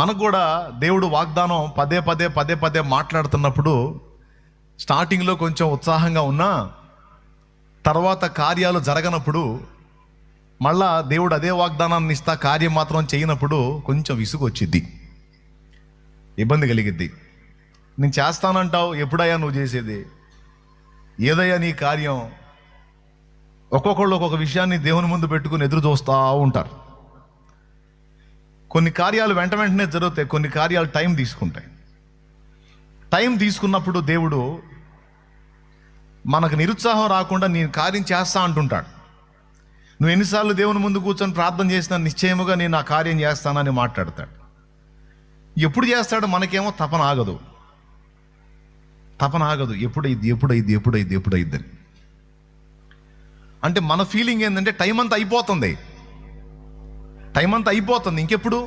మనకు కూడా దేవుడు వాగ్దానం పదే పదే పదే పదే మాట్లాడుతున్నప్పుడు స్టార్టింగ్లో కొంచెం ఉత్సాహంగా ఉన్నా తర్వాత కార్యాలు జరగనప్పుడు, మళ్ళా దేవుడు అదే వాగ్దానాన్ని ఇస్తా కార్యం మాత్రం చేయనప్పుడు కొంచెం విసుగు వచ్చిద్ది, ఇబ్బంది కలిగిద్ది. నేను చేస్తానంటావు, ఎప్పుడయ్యా నువ్వు చేసేది? ఏదయ్యా నీ కార్యం? ఒక్కొక్కళ్ళు ఒక్కొక్క విషయాన్ని దేవుని ముందు పెట్టుకుని ఎదురు చూస్తూ ఉంటారు. కొన్ని కార్యాలు వెంట వెంటనే జరుగుతాయి, కొన్ని కార్యాలు టైం తీసుకుంటాయి. టైం తీసుకున్నప్పుడు దేవుడు మనకు నిరుత్సాహం రాకుండా నేను కార్యం చేస్తా అంటుంటాడు. నువ్వు ఎన్నిసార్లు దేవుని ముందు కూర్చొని ప్రార్థన చేసినా నిశ్చయముగా నేను ఆ కార్యం చేస్తానని మాట్లాడతాడు. ఎప్పుడు చేస్తాడు? మనకేమో తపన ఆగదు, ఎప్పుడైద్దని. అంటే మన ఫీలింగ్ ఏంటంటే టైం అంతా అయిపోతుంది, ఇంకెప్పుడు?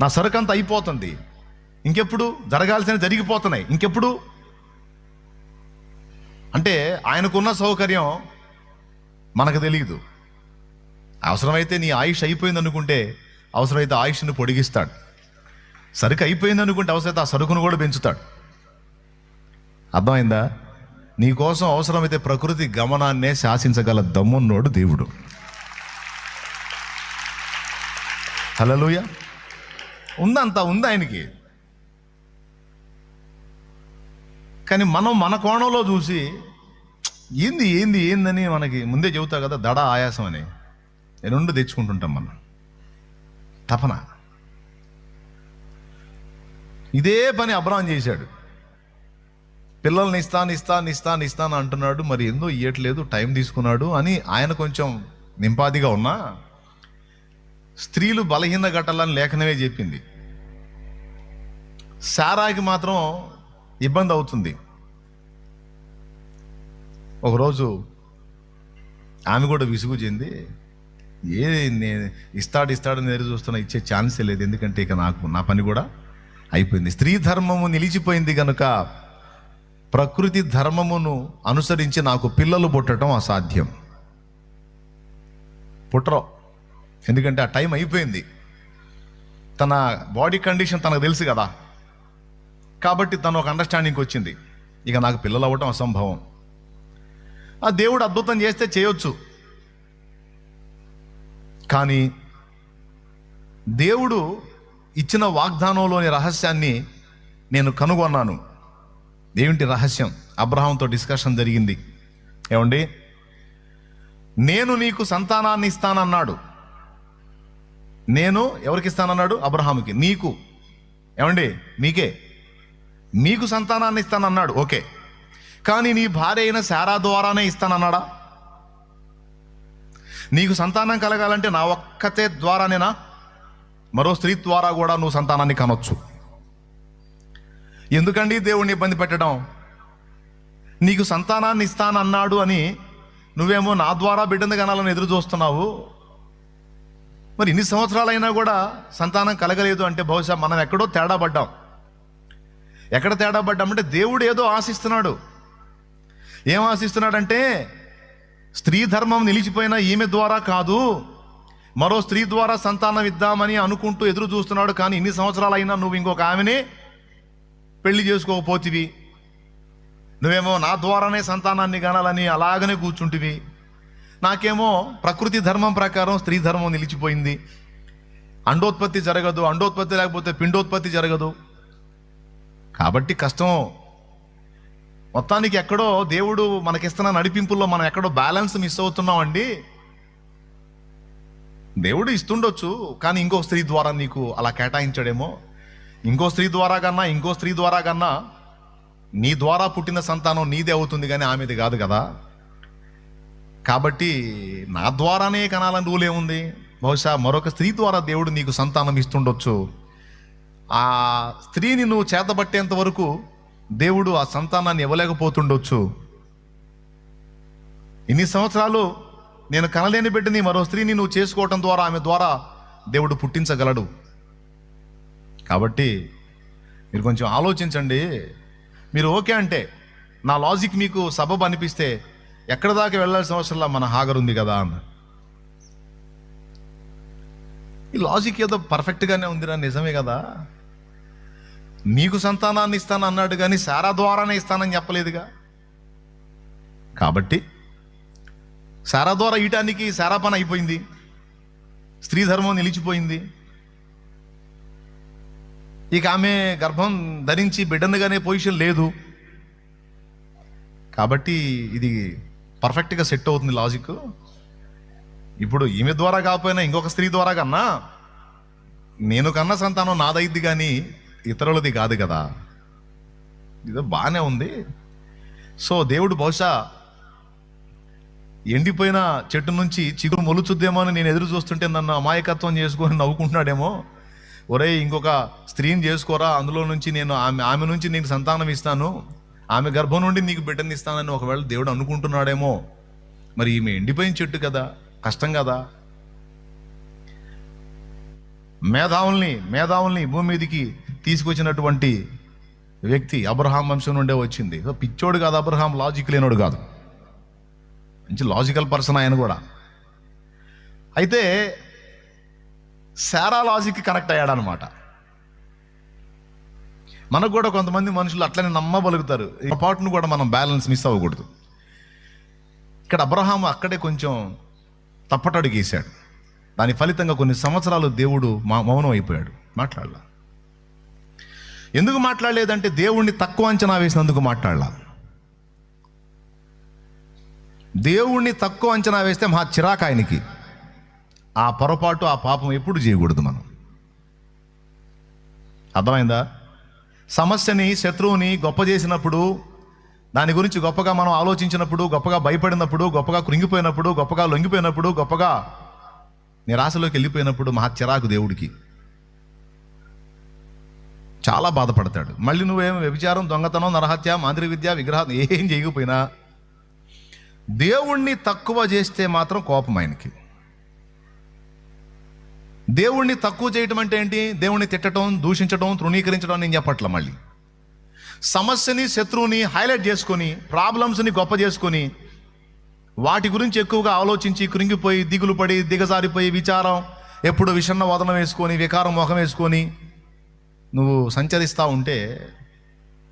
నా సరుకు అంతా అయిపోతుంది, ఇంకెప్పుడు? జరగాల్సిన జరిగిపోతున్నాయి, ఇంకెప్పుడు? అంటే ఆయనకున్న సౌకర్యం మనకు తెలియదు. అవసరమైతే నీ ఆయుష్ అయిపోయింది అనుకుంటే అవసరమైతే ఆయుష్ను పొడిగిస్తాడు. సరుకు అయిపోయింది అనుకుంటే అవసరమైతే ఆ సరుకును కూడా పెంచుతాడు. అర్థమైందా? నీకోసం అవసరమైతే ప్రకృతి గమనాన్నే శాసించగల దమ్మున్నోడు దేవుడు. హల్లెలూయా. ఉందంతా ఉంది ఆయనకి. కానీ మనం మన కోణంలో చూసి ఏందని మనకి ముందే చెబుతా కదా, దడ ఆయాసం అని రెండు తెచ్చుకుంటుంటాం మనం. తపన. ఇదే పని అబ్రాహాం చేశాడు. పిల్లల్ని ఇస్తాను అంటున్నాడు, మరి ఎందుకు ఇయ్యట్లేదు, టైం తీసుకున్నాడు అని ఆయన కొంచెం నింపాదిగా ఉన్నా, స్త్రీలు బలహీన ఘటాలని లేఖనమే చెప్పింది. శారాకి మాత్రం ఇబ్బంది అవుతుంది. ఒకరోజు ఆమె కూడా విసుగు చెంది, నేను ఇస్తాడని ఎదురు చూస్తున్నా, ఇచ్చే ఛాన్సే లేదు, ఎందుకంటే ఇక నా పని కూడా అయిపోయింది. స్త్రీ ధర్మము నిలిచిపోయింది కనుక ప్రకృతి ధర్మమును అనుసరించి నాకు పిల్లలు పుట్టడం అసాధ్యం. పుట్టరు, ఎందుకంటే ఆ టైం అయిపోయింది. తన బాడీ కండిషన్ తనకు తెలుసు కదా, కాబట్టి తను ఒక అండర్స్టాండింగ్కి వచ్చింది, ఇక నాకు పిల్లలు అవ్వటం అసంభవం. ఆ దేవుడు అద్భుతం చేస్తే చేయొచ్చు, కానీ దేవుడు ఇచ్చిన వాగ్దానంలోని రహస్యాన్ని నేను కనుగొన్నాను. ఏమిటి రహస్యం? అబ్రహాంతో డిస్కషన్ జరిగింది. ఏమండి, నేను నీకు సంతానాన్ని ఇస్తానన్నాడు. నేను ఎవరికి ఇస్తానన్నాడు? అబ్రహాముకి. నీకు, ఏమండి, మీకు సంతానాన్ని ఇస్తానన్నాడు, ఓకే. కానీ నీ భార్య అయిన శారా ద్వారానే ఇస్తానన్నాడా? నీకు సంతానం కలగాలంటే నా ఒక్కతే ద్వారానేనా? మరో స్త్రీ ద్వారా కూడా నువ్వు సంతానాన్ని కనొచ్చు. ఎందుకండి దేవుణ్ణి ఇబ్బంది పెట్టడం? నీకు సంతానాన్ని ఇస్తానన్నాడు అని నువ్వేమో నా ద్వారా బిడ్డను కనాలని ఎదురు చూస్తున్నావు. మరి ఇన్ని సంవత్సరాలైనా కూడా సంతానం కలగలేదు అంటే బహుశా మనం ఎక్కడో తేడా పడ్డాం. ఎక్కడ తేడా పడ్డామంటే దేవుడు ఏదో ఆశిస్తున్నాడు. ఏం ఆశిస్తున్నాడంటే, స్త్రీ ధర్మం నిలిచిపోయిన ఈమె ద్వారా కాదు, మరో స్త్రీ ద్వారా సంతానం ఇద్దామని అనుకుంటూ ఎదురు చూస్తున్నాడు. కానీ ఇన్ని సంవత్సరాలైనా నువ్వు ఇంకొక ఆమెనే పెళ్లి చేసుకోకపోతివి, నువ్వేమో నా ద్వారానే సంతానాన్ని కనాలని అలాగనే కూర్చుంటివి. నాకేమో ప్రకృతి ధర్మం ప్రకారం స్త్రీ ధర్మం నిలిచిపోయింది. అండోత్పత్తి జరగదు, అండోత్పత్తి లేకపోతే పిండోత్పత్తి జరగదు, కాబట్టి కష్టం. మొత్తానికి ఎక్కడో దేవుడు మనకిస్తున్న నడిపింపుల్లో మనం ఎక్కడో బ్యాలెన్స్ మిస్ అవుతున్నాం అండి. దేవుడు ఇస్తుండొచ్చు, కానీ ఇంకో స్త్రీ ద్వారా నీకు అలా కేటాయించాడేమో. ఇంకో స్త్రీ ద్వారా కన్నా నీ ద్వారా పుట్టిన సంతానం నీదే అవుతుంది, కానీ ఆమెది కాదు కదా. కాబట్టి నా ద్వారానే కనాలని రూల్ ఏముంది? బహుశా మరొక స్త్రీ ద్వారా దేవుడు నీకు సంతానం ఇస్తుండొచ్చు. ఆ స్త్రీని నువ్వు చేతబట్టేంత వరకు దేవుడు ఆ సంతానాన్ని ఇవ్వలేకపోతుండొచ్చు. ఇన్ని సంవత్సరాలు నేను కనలేని బిడ్డని మరో స్త్రీని నువ్వు చేసుకోవటం ద్వారా ఆమె ద్వారా దేవుడు పుట్టించగలడు. కాబట్టి మీరు కొంచెం ఆలోచించండి. మీరు ఓకే అంటే, నా లాజిక్ మీకు సబబు అనిపిస్తే, ఎక్కడ దాకా వెళ్ళాల్సిన అవసరంలా మన హాగర్ ఉంది కదా అన్న. ఈ లాజిక్ ఏదో పర్ఫెక్ట్గానే ఉందిరా, నిజమే కదా. నీకు సంతానాన్ని ఇస్తాను అన్నాడు కానీ శారా ద్వారానే ఇస్తానని చెప్పలేదుగా. కాబట్టి శారా ద్వారా ఇయటానికి శారా పని అయిపోయింది, స్త్రీ ధర్మం నిలిచిపోయింది. ఇక ఆమె గర్భం ధరించి బిడ్డనుగానే పొజిషన్ లేదు. కాబట్టి ఇది పర్ఫెక్ట్గా సెట్ అవుతుంది లాజిక్. ఇప్పుడు ఈమె ద్వారా కాకపోయినా ఇంకొక స్త్రీ ద్వారా కన్నా నేను కన్నా సంతానం నాదైద్ది కానీ ఇతరులది కాదు కదా. ఇది బాగానే ఉంది. సో దేవుడు బహుశా ఎండిపోయిన చెట్టు నుంచి చిగురు మొలుచుద్దేమో అని నేను ఎదురు చూస్తుంటే నన్ను అమాయకత్వం చేసుకొని నవ్వుకుంటున్నాడేమో. ఒరే, ఇంకొక స్త్రీని చేసుకోరా, అందులో నుంచి నేను ఆమె నుంచి నీకు సంతానం ఇస్తాను, ఆమె గర్భం నుండి నీకు బిడ్డని ఇస్తానని ఒకవేళ దేవుడు అనుకుంటున్నాడేమో. మరి ఈమె ఎండిపోయిన చెట్టు కదా, కష్టం కదా. మేధావుల్ని భూమి మీదకి తీసుకొచ్చినటువంటి వ్యక్తి అబ్రహాం వంశం నుండే వచ్చింది. పిచ్చోడు కాదు అబ్రహాం, లాజిక్ లేనోడు కాదు, మంచి లాజికల్ పర్సన్ ఆయన కూడా. అయితే శారా లాజిక్ కనెక్ట్ అయ్యాడనమాట. మనకు కూడా కొంతమంది మనుషులు అట్లనే నమ్మబలుగుతారు. ఈ పాటును కూడా మనం బ్యాలెన్స్ మిస్ అవ్వకూడదు. ఇక్కడ అబ్రహాం అక్కడే కొంచెం తప్పటడుగు వేశాడు. దాని ఫలితంగా కొన్ని సంవత్సరాలు దేవుడు మౌనం అయిపోయాడు, మాట్లాడలా. ఎందుకు మాట్లాడలేదంటే దేవుణ్ణి తక్కువ అంచనా వేసినందుకు మాట్లాడలా. దేవుణ్ణి తక్కువ అంచనా వేస్తే మహా చిరాకు ఆయనకి. ఆ పొరపాటు, ఆ పాపం ఎప్పుడు చేయకూడదు మనం. అర్థమైందా? సమస్యని, శత్రువుని గొప్ప చేసినప్పుడు, దాని గురించి గొప్పగా మనం ఆలోచించినప్పుడు, గొప్పగా భయపడినప్పుడు, గొప్పగా కృంగిపోయినప్పుడు, గొప్పగా లొంగిపోయినప్పుడు, గొప్పగా నిరాశలోకి వెళ్ళిపోయినప్పుడు మహా చిరాకు దేవుడికి. చాలా బాధపడతాడు. మళ్ళీ నువ్వేం వ్యభిచారం, దొంగతనం, నరహత్య, మాంత్రిక విద్య, విగ్రహం ఏం చేయకపోయినా దేవుణ్ణి తక్కువ చేస్తే మాత్రం కోపం ఆయనకి. దేవుణ్ణి తక్కువ చేయటం అంటే ఏంటి? దేవుణ్ణి తిట్టడం, దూషించడం, తృణీకరించడం నేను చెప్పట్ల. మళ్ళీ సమస్యని, శత్రువుని హైలైట్ చేసుకొని, ప్రాబ్లమ్స్ని గొప్ప చేసుకొని, వాటి గురించి ఎక్కువగా ఆలోచించి కృంగిపోయి, దిగులు పడి, దిగజారిపోయి, విచారం, ఎప్పుడు విషన్న వదనం వేసుకొని, వికారం ముఖం వేసుకొని నువ్వు సంచరిస్తూ ఉంటే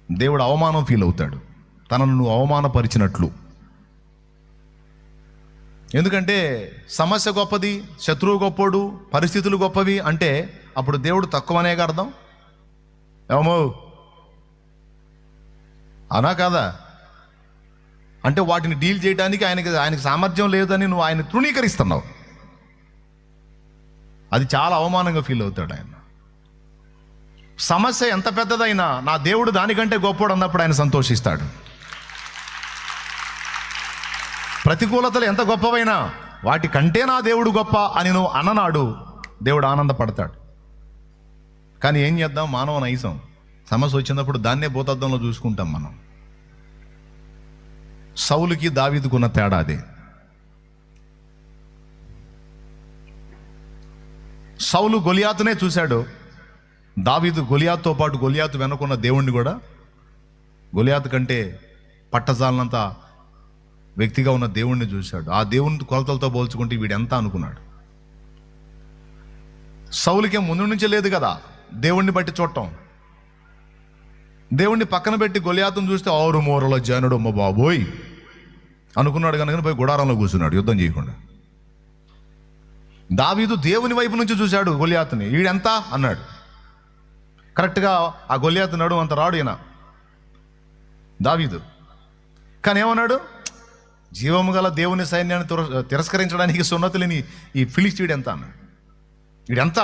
దేవుడు అవమానం ఫీల్ అవుతాడు, తనను నువ్వు అవమానపరిచినట్లు. ఎందుకంటే సమస్య గొప్పది, శత్రువు గొప్పోడు, పరిస్థితులు గొప్పవి అంటే అప్పుడు దేవుడు తక్కువనేగా అర్థం. ఏమో అనా కాదా? అంటే వాటిని డీల్ చేయడానికి ఆయనకి సామర్థ్యం లేదని నువ్వు ఆయన తృణీకరిస్తున్నావు. అది చాలా అవమానంగా ఫీల్ అవుతాడు ఆయన. సమస్య ఎంత పెద్దదైనా నా దేవుడు దానికంటే గొప్పోడు అన్నప్పుడు ఆయన సంతోషిస్తాడు. ప్రతికూలతలు ఎంత గొప్పవైనా వాటి కంటే నా దేవుడు గొప్ప అని నువ్వు అన్ననాడు దేవుడు ఆనందపడతాడు. కానీ ఏం చేద్దాం, మానవ నైజం. సమస్య వచ్చినప్పుడు దాన్నే భూతద్దంలో చూసుకుంటాం మనం. సౌలుకి దావీదుకున్న తేడా అదే. సౌలు గొలియాతునే చూశాడు, దావీదు గొలియాతుతో పాటు గొలియాతు వెనుకున్న దేవుణ్ణి కూడా, గొలియాతు కంటే పట్టజాలనంత వ్యక్తిగా ఉన్న దేవుణ్ణి చూశాడు. ఆ దేవుని కొలతలతో పోల్చుకుంటే వీడెంత అనుకున్నాడు. సౌలుకే ముందు నుంచే లేదు కదా దేవుణ్ణి బట్టి చూడటం. దేవుణ్ణి పక్కన పెట్టి గొలియాతును చూస్తే ఆరు మూరల జానుడు అమ్మ బాబోయ్ అనుకున్నాడు కనుక పోయి గుడారంలో కూర్చున్నాడు యుద్ధం చేయకుండా. దావీదు దేవుని వైపు నుంచి చూశాడు గొలియాతుని, వీడెంత అన్నాడు. కరెక్ట్గా ఆ గొలియాతు నడు అంత రాడు ఈయన దావీదు. కానీ ఏమన్నాడు? జీవము గల దేవుని సైన్యాన్ని తిరస్కరించడానికి సున్నతి లేని ఈ ఫిలిస్తీయుడు ఎంత అన్నాడు. వీడెంత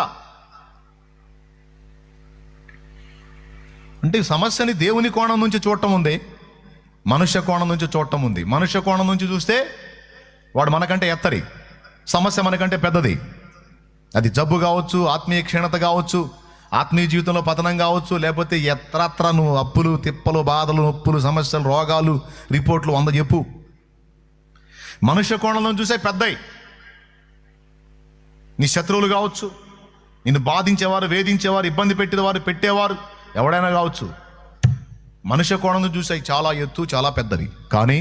అంటే సమస్యని దేవుని కోణం నుంచి చూడటం ఉంది, మనుష్య కోణం నుంచి చూడటం ఉంది. మనుష్య కోణం నుంచి చూస్తే వాడు మనకంటే ఎత్తడి, సమస్య మనకంటే పెద్దది. అది జబ్బు కావచ్చు, ఆత్మీయ క్షీణత కావచ్చు, ఆత్మీయ జీవితంలో పతనం కావచ్చు, లేకపోతే ఎత్రత్ర నువ్వు అప్పులు, తిప్పలు, బాధలు, నొప్పులు, సమస్యలు, రోగాలు, రిపోర్ట్లు 100 చెప్పు. మనుష్య కోణంలో చూసే పెద్దయి. నీ శత్రువులు కావచ్చు, నిన్ను బాధించేవారు, వేధించేవారు, ఇబ్బంది పెట్టేవారు ఎవడైనా కావచ్చు. మనుష్య కోణంలో చూసాయి చాలా ఎత్తు, చాలా పెద్దవి. కానీ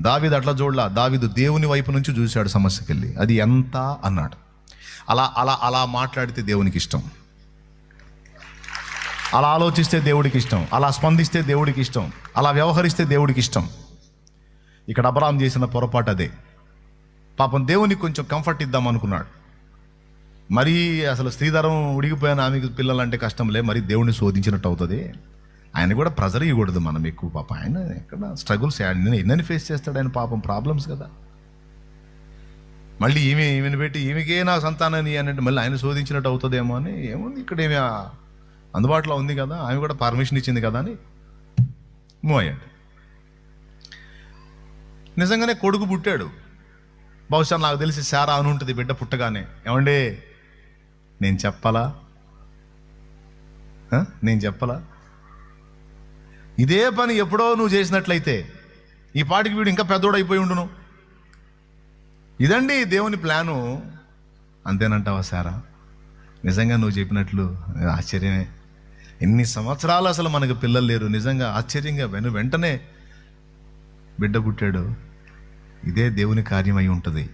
దావీదు అట్లా చూడలా. దావీదు దేవుని వైపు నుంచి చూశాడు సమస్యకెళ్ళి. అది ఎంత అన్నాడు. అలా అలా అలా మాట్లాడితే దేవునికి ఇష్టం, అలా ఆలోచిస్తే దేవుడికి ఇష్టం, అలా స్పందిస్తే దేవుడికి ఇష్టం, అలా వ్యవహరిస్తే దేవుడికి ఇష్టం. ఇక్కడ అబ్రహాం చేసిన పొరపాటు అదే. పాపం దేవునికి కొంచెం కంఫర్ట్ ఇద్దాం అనుకున్నాడు. మరీ అసలు స్త్రీధరం ఉడిగిపోయిన ఆమెకు పిల్లలంటే కష్టంలే, మరి దేవుడిని శోధించినట్టు అవుతుంది. ఆయన కూడా ప్రెజర్ ఇవ్వకూడదు మనం ఎక్కువ. పాపం ఆయన ఎక్కడ స్ట్రగుల్స్ ఎన్నని ఫేస్ చేస్తాడు ఆయన, పాపం ప్రాబ్లమ్స్ కదా. మళ్ళీ ఈమెను పెట్టి ఈమెకే నా సంతానాన్ని అంటే మళ్ళీ ఆయన శోధించినట్టు అవుతుందేమో అని, ఏముంది ఇక్కడ ఏమి అందుబాటులో ఉంది కదా, ఆమె కూడా పర్మిషన్ ఇచ్చింది కదా అని మూవ్ అయ్యాడు. నిజంగానే కొడుకు పుట్టాడు. బహుశా నాకు తెలిసి శారా అని ఉంటుంది బిడ్డ పుట్టగానే, ఏమండే నేను చెప్పాలా ఇదే పని ఎప్పుడో నువ్వు చేసినట్లయితే ఈ పాటికి వీడు ఇంకా పెద్దోడు అయిపోయి ఉండును. ఇదండి దేవుని ప్లాను. అంతేనంటావా శారా? నిజంగా నువ్వు చెప్పినట్లు ఆశ్చర్యమే. ఎన్ని సంవత్సరాలు అసలు మనకు పిల్లలు లేరు. నిజంగా ఆశ్చర్యంగా వెంటనే బిడ్డ పుట్టాడు. ఇదే దేవుని కార్యం అయి ఉంటుంది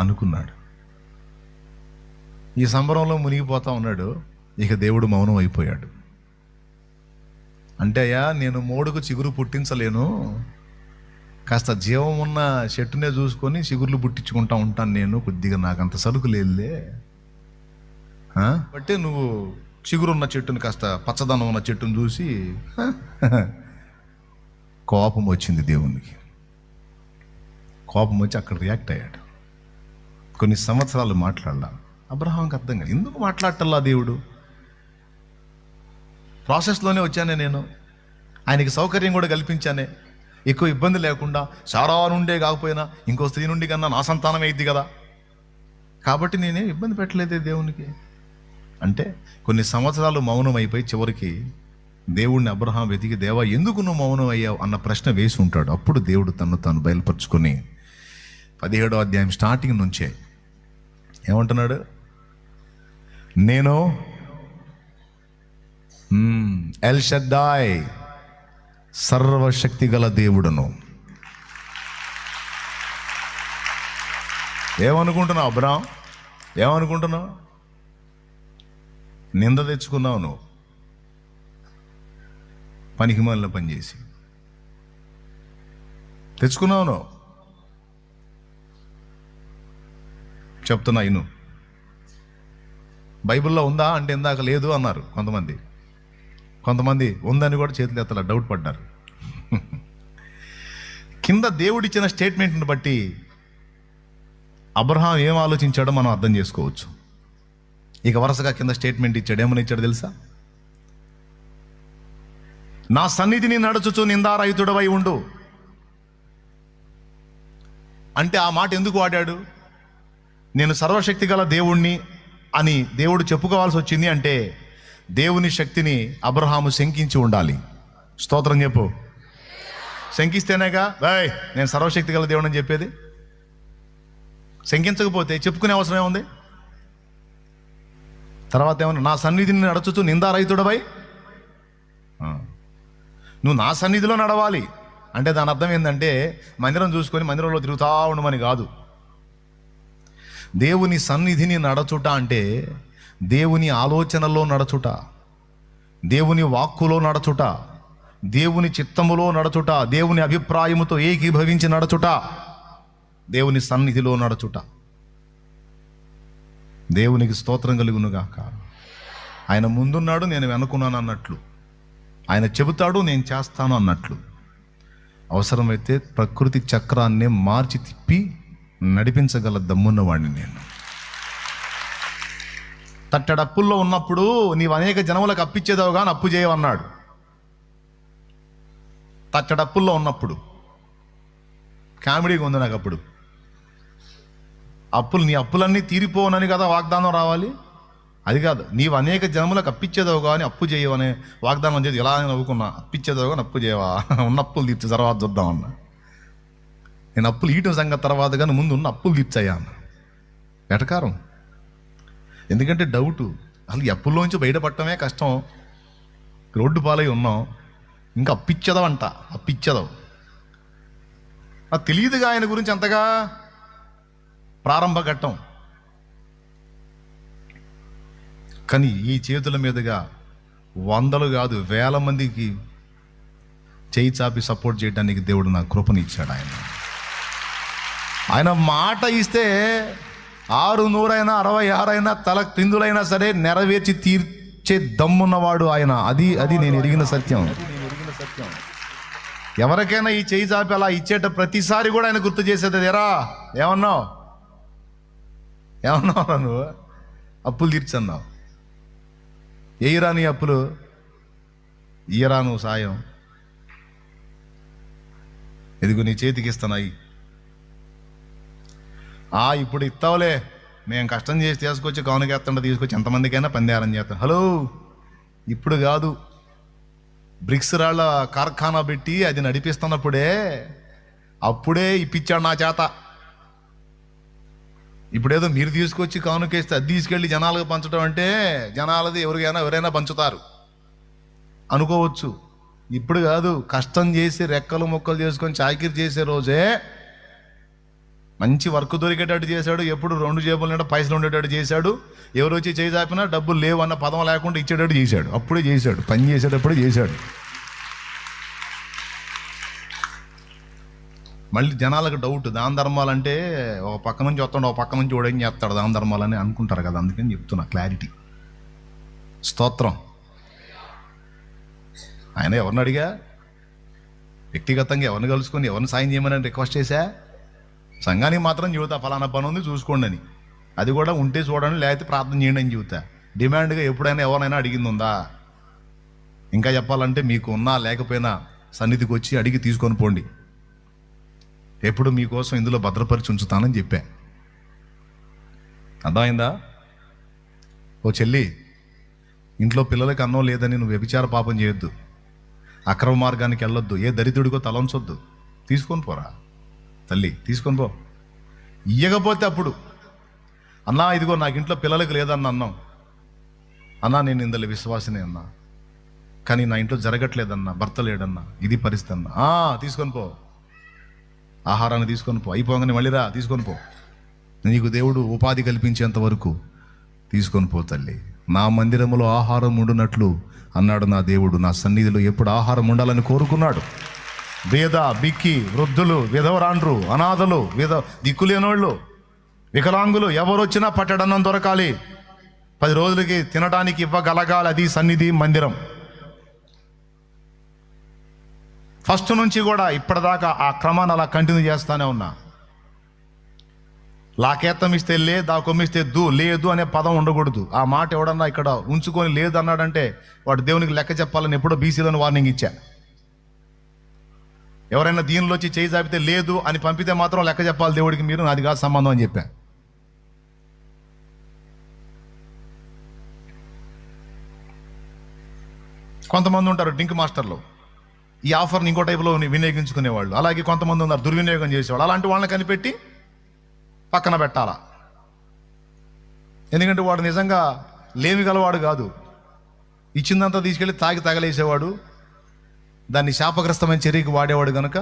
అనుకున్నాడు. ఈ సంబరంలో మునిగిపోతా ఉన్నాడు. ఇక దేవుడు మౌనం అయిపోయాడు. అంటే అయ్యా, నేను మోడుకు చిగురు పుట్టించలేను, కాస్త జీవం ఉన్న చెట్టునే చూసుకొని చిగుర్లు పుట్టించుకుంటా ఉంటాను నేను, కొద్దిగా నాకంత సరుకు లేదులే. బట్టి నువ్వు చిగురున్న చెట్టుని కాస్త పచ్చదనం ఉన్న చెట్టును చూసి కోపం వచ్చింది దేవునికి. కోపం వచ్చి అక్కడ రియాక్ట్ అయ్యాడు. కొన్ని సంవత్సరాలు మాట్లాడాల. అబ్రహాంకి అర్థం కాదు, ఎందుకు మాట్లాడటల్లా దేవుడు? ప్రాసెస్లోనే వచ్చానే నేను, ఆయనకి సౌకర్యం కూడా కల్పించానే, ఎక్కువ ఇబ్బంది లేకుండా. శారా నుండే కాకపోయినా ఇంకో స్త్రీ నుండి కన్నా నా సంతానం అయింది కదా, కాబట్టి నేనేం ఇబ్బంది పెట్టలేదే దేవునికి. అంటే కొన్ని సంవత్సరాలు మౌనం అయిపోయి చివరికి దేవుడిని అబ్రహాం వెతికి, దేవా ఎందుకు నువ్వు మౌనం అయ్యావు అన్న ప్రశ్న వేసి ఉంటాడు. అప్పుడు దేవుడు తను తాను బయలుపరుచుకొని 17వ అధ్యాయం స్టార్టింగ్ నుంచే ఏమంటున్నాడు? నేను ఎల్ షద్దాయ్, సర్వశక్తి గల దేవుడును. ఏమనుకుంటున్నావు అబ్రహాం? ఏమనుకుంటున్నావు? నింద తెచ్చుకున్నావు నువ్వు, పనికి మాలిన పని చేసి తెచ్చుకున్నావు నువ్వు. చెప్తున్నా ఇను. బైబిల్లో ఉందా అంటే ఇందాక లేదు అన్నారు కొంతమంది ఉందని కూడా చేతులు ఎత్తలా, డౌట్ పడ్డారు. కింద దేవుడిచ్చిన స్టేట్మెంట్ని బట్టి అబ్రహాం ఏం ఆలోచించాడో మనం అర్థం చేసుకోవచ్చు. ఇక వరుసగా కింద స్టేట్మెంట్ ఇచ్చాడు. ఏమని ఇచ్చాడు తెలుసా? నా సన్నిధిని నడుచుచు నిందారహితుడవై ఉండు అంటే ఆ మాట ఎందుకు వాడాడు? నేను సర్వశక్తి గల దేవుణ్ణి అని దేవుడు చెప్పుకోవాల్సి వచ్చింది అంటే దేవుని శక్తిని అబ్రహాము శంకించి ఉండాలి. స్తోత్రం చెప్పు. శంకిస్తేనేగా బాయ్ నేను సర్వశక్తి గల దేవుడు అని చెప్పేది. శంకించకపోతే చెప్పుకునే అవసరం ఏముంది? తర్వాత ఏమన్నా, నా సన్నిధిని నడుచుచు నిందారహితుడవై. నువ్వు నా సన్నిధిలో నడవాలి అంటే దాని అర్థం ఏంటంటే మందిరం చూసుకొని మందిరంలో తిరుగుతా ఉండమని కాదు. దేవుని సన్నిధిని నడచుట అంటే దేవుని ఆలోచనలో నడచుట, దేవుని వాక్కులో నడచుట, దేవుని చిత్తములో నడచుట, దేవుని అభిప్రాయముతో ఏకీభవించి నడచుట, దేవుని సన్నిధిలో నడచుట. దేవునికి స్తోత్రం కలుగునుగాక. ఆయన ముందున్నాడు, నేను వెనుకున్నాను అన్నట్లు. ఆయన చెబుతాడు, నేను చేస్తాను అన్నట్లు. అవసరమైతే ప్రకృతి చక్రాన్ని మార్చి తిప్పి నడిపించగల దమ్మున్నవాడిని నేను. తట్టడప్పుల్లో ఉన్నప్పుడు నీవు అనేక జనములకు అప్పిచ్చేదావు కానీ అప్పు చేయవన్నాడు. తట్టడప్పుల్లో ఉన్నప్పుడు కామెడీగా ఉంది నాకు. అప్పుడు నీ అప్పులన్నీ తీరిపోనని కదా వాగ్దానం రావాలి. అది కాదు, నీవు అనేక జనములకు అప్పిచ్చేదావు కానీ అప్పు చేయవనే వాగ్దానం చేసి ఎలా నవ్వుకున్నా. అప్పిచ్చేదావు కానీ అప్పు చేయవా, ఉన్న అప్పులు తీర్చే తర్వాత చూద్దామన్నా. నేను అప్పులు ఈయటం సంగతి తర్వాత కానీ ముందు ఉన్న అప్పులు తీర్చాయా అన్న. వెటకారం. ఎందుకంటే డౌటు, అసలు అప్పుల్లోంచి బయటపడటమే కష్టం. రోడ్డు పాలై ఉన్నాం, ఇంకా అప్పిచ్చేదావంట. అప్పిచ్చేదావు నాకు తెలియదుగా ఆయన గురించి అంతగా. ప్రారంభ ఘట్టం కానీ ఈ చేతుల మీదుగా వందలు కాదు వేల మందికి చేయి చాపి సపోర్ట్ చేయడానికి దేవుడు నాకు కృపనిచ్చాడు. ఆయన మాట ఇస్తే 600 అయినా 66 అయినా తల క్రిందులైనా సరే నెరవేర్చి తీర్చే దమ్మున్నవాడు ఆయన. అది నేను ఎరిగిన సత్యం. ఎవరికైనా ఈ చేయి చాపి అలా ఇచ్చేట ప్రతిసారి కూడా ఆయన గుర్తు చేసేది, ఎరా ఏమన్నావు నువ్వు అప్పులు తీర్చన్నావు, ఎయిరా నీ అప్పులు, ఇయరా నువ్వు సాయం, ఎదుగు నీ చేతికి ఇస్తున్నాయి, ఇప్పుడు ఇస్తావులే, మేము కష్టం చేసి తీసుకొచ్చి కానుకేస్తుంటే తీసుకొచ్చి ఎంతమందికైనా పందేరం చేస్తాం. హలో, ఇప్పుడు కాదు, బ్రిక్స్ రాళ్ళ కార్ఖానా పెట్టి అది నడిపిస్తున్నప్పుడే అప్పుడే ఇప్పించాడు నా చేత. ఇప్పుడేదో మీరు తీసుకొచ్చి కానుకేస్తే అది తీసుకెళ్ళి జనాలకు పంచడం అంటే జనాలది ఎవరైనా పంచుతారు అనుకోవచ్చు. ఇప్పుడు కాదు, కష్టం చేసి రెక్కలు మొక్కలు చేసుకొని చాకిరి చేసే రోజే మంచి వర్క్ దొరికేటట్టు చేశాడు. ఎప్పుడు 2 జేబుల నిండా పైసలు ఉండేటట్టు చేశాడు. ఎవరు వచ్చి చేయి చాపినా డబ్బులు లేవు అన్న పదం లేకుండా ఇచ్చేటట్టు చేశాడు. అప్పుడే చేశాడు, పని చేసేటప్పుడే చేశాడు. మళ్ళీ జనాలకు డౌట్, దాన ధర్మాలంటే ఒక పక్క నుంచి వస్తాడు, ఒక పక్క నుంచి ఓడేం చేస్తాడు దాన ధర్మాలని అనుకుంటారు కదా. అందుకని చెప్తున్నా క్లారిటీ. స్తోత్రం. ఆయన ఎవరిని అడిగా, వ్యక్తిగతంగా ఎవరిని కలుసుకొని ఎవరిని సాయం చేయమని రిక్వెస్ట్ చేశా? సంఘానికి మాత్రం చెబుతా ఫలానా పని ఉంది చూసుకోండి అని. అది కూడా ఉంటే చూడండి, లేకపోతే ప్రార్థన చేయండి అని చెబుతా. డిమాండ్గా ఎప్పుడైనా ఎవరైనా అడిగింది ఉందా? ఇంకా చెప్పాలంటే మీకు ఉన్నా లేకపోయినా సన్నిధికి వచ్చి అడిగి తీసుకొని పోండి. ఎప్పుడు మీకోసం ఇందులో భద్రపరిచి ఉంచుతానని చెప్పా. అర్థమైందా? ఓ చెల్లి, ఇంట్లో పిల్లలకి అన్నం లేదని నువ్వు వ్యభిచార పాపం చేయొద్దు, అక్రమ మార్గానికి వెళ్ళొద్దు, ఏ దరిద్రుడికో తలంచొద్దు. తీసుకొని పోరా తల్లి, తీసుకొని పో. ఇయ్యకపోతే అప్పుడు అన్నా ఇదిగో నాకు ఇంట్లో పిల్లలకి లేదన్న అన్నాం, అన్నా నేను ఇందులో విశ్వాసనే అన్నా, కానీ నా ఇంట్లో జరగట్లేదన్నా, భర్త లేడన్నా, ఇది పరిస్థితి అన్నా. తీసుకొని పో, ఆహారాన్ని తీసుకొని పో, అయిపోగానే మళ్ళీరా తీసుకొని పో. నీకు దేవుడు ఉపాధి కల్పించేంత వరకు తీసుకొని పో తల్లి. నా మందిరములో ఆహారం ఉండునట్లు అన్నాడు నా దేవుడు. నా సన్నిధిలో ఎప్పుడు ఆహారం ఉండాలని కోరుకున్నాడు. పేద, బిక్కి, వృద్ధులు, విధవరాండ్రు, అనాథలు, దిక్కులేనోళ్ళు, వికలాంగులు ఎవరొచ్చినా పట్టడన్నం దొరకాలి, 10 రోజులకి తినడానికి ఇవ్వగలగాలి. అది సన్నిధి మందిరం. ఫస్ట్ నుంచి కూడా ఇప్పటిదాకా ఆ క్రమాన్ని అలా కంటిన్యూ చేస్తానే ఉన్నా. లాకేత్తం ఇస్తే లే, దాకొమ్మిస్తే లేదు అనే పదం ఉండకూడదు. ఆ మాట ఎవడన్నా ఇక్కడ ఉంచుకొని లేదు అన్నాడంటే వాడు దేవునికి లెక్క చెప్పాలని ఎప్పుడో బీసీలను వార్నింగ్ ఇచ్చా. ఎవరైనా దీనిలో వచ్చి చేయి చాపితే లేదు అని పంపితే మాత్రం లెక్క చెప్పాలి దేవుడికి, మీరు నాది కాదు సంబంధం అని చెప్పా. కొంతమంది ఉంటారు డ్రింక్ మాస్టర్లు, ఈ ఆఫర్ని ఇంకో టైపులో వినియోగించుకునేవాళ్ళు. అలాగే కొంతమంది ఉన్నారు దుర్వినియోగం చేసేవాళ్ళు. అలాంటి వాళ్ళని కనిపెట్టి పక్కన పెట్టాలా. ఎందుకంటే వాడు నిజంగా లేమి గలవాడు కాదు, ఇచ్చిందంతా తీసుకెళ్ళి తాగి తగలేసేవాడు, దాన్ని శాపగ్రస్తమైన చర్యకి వాడేవాడు కనుక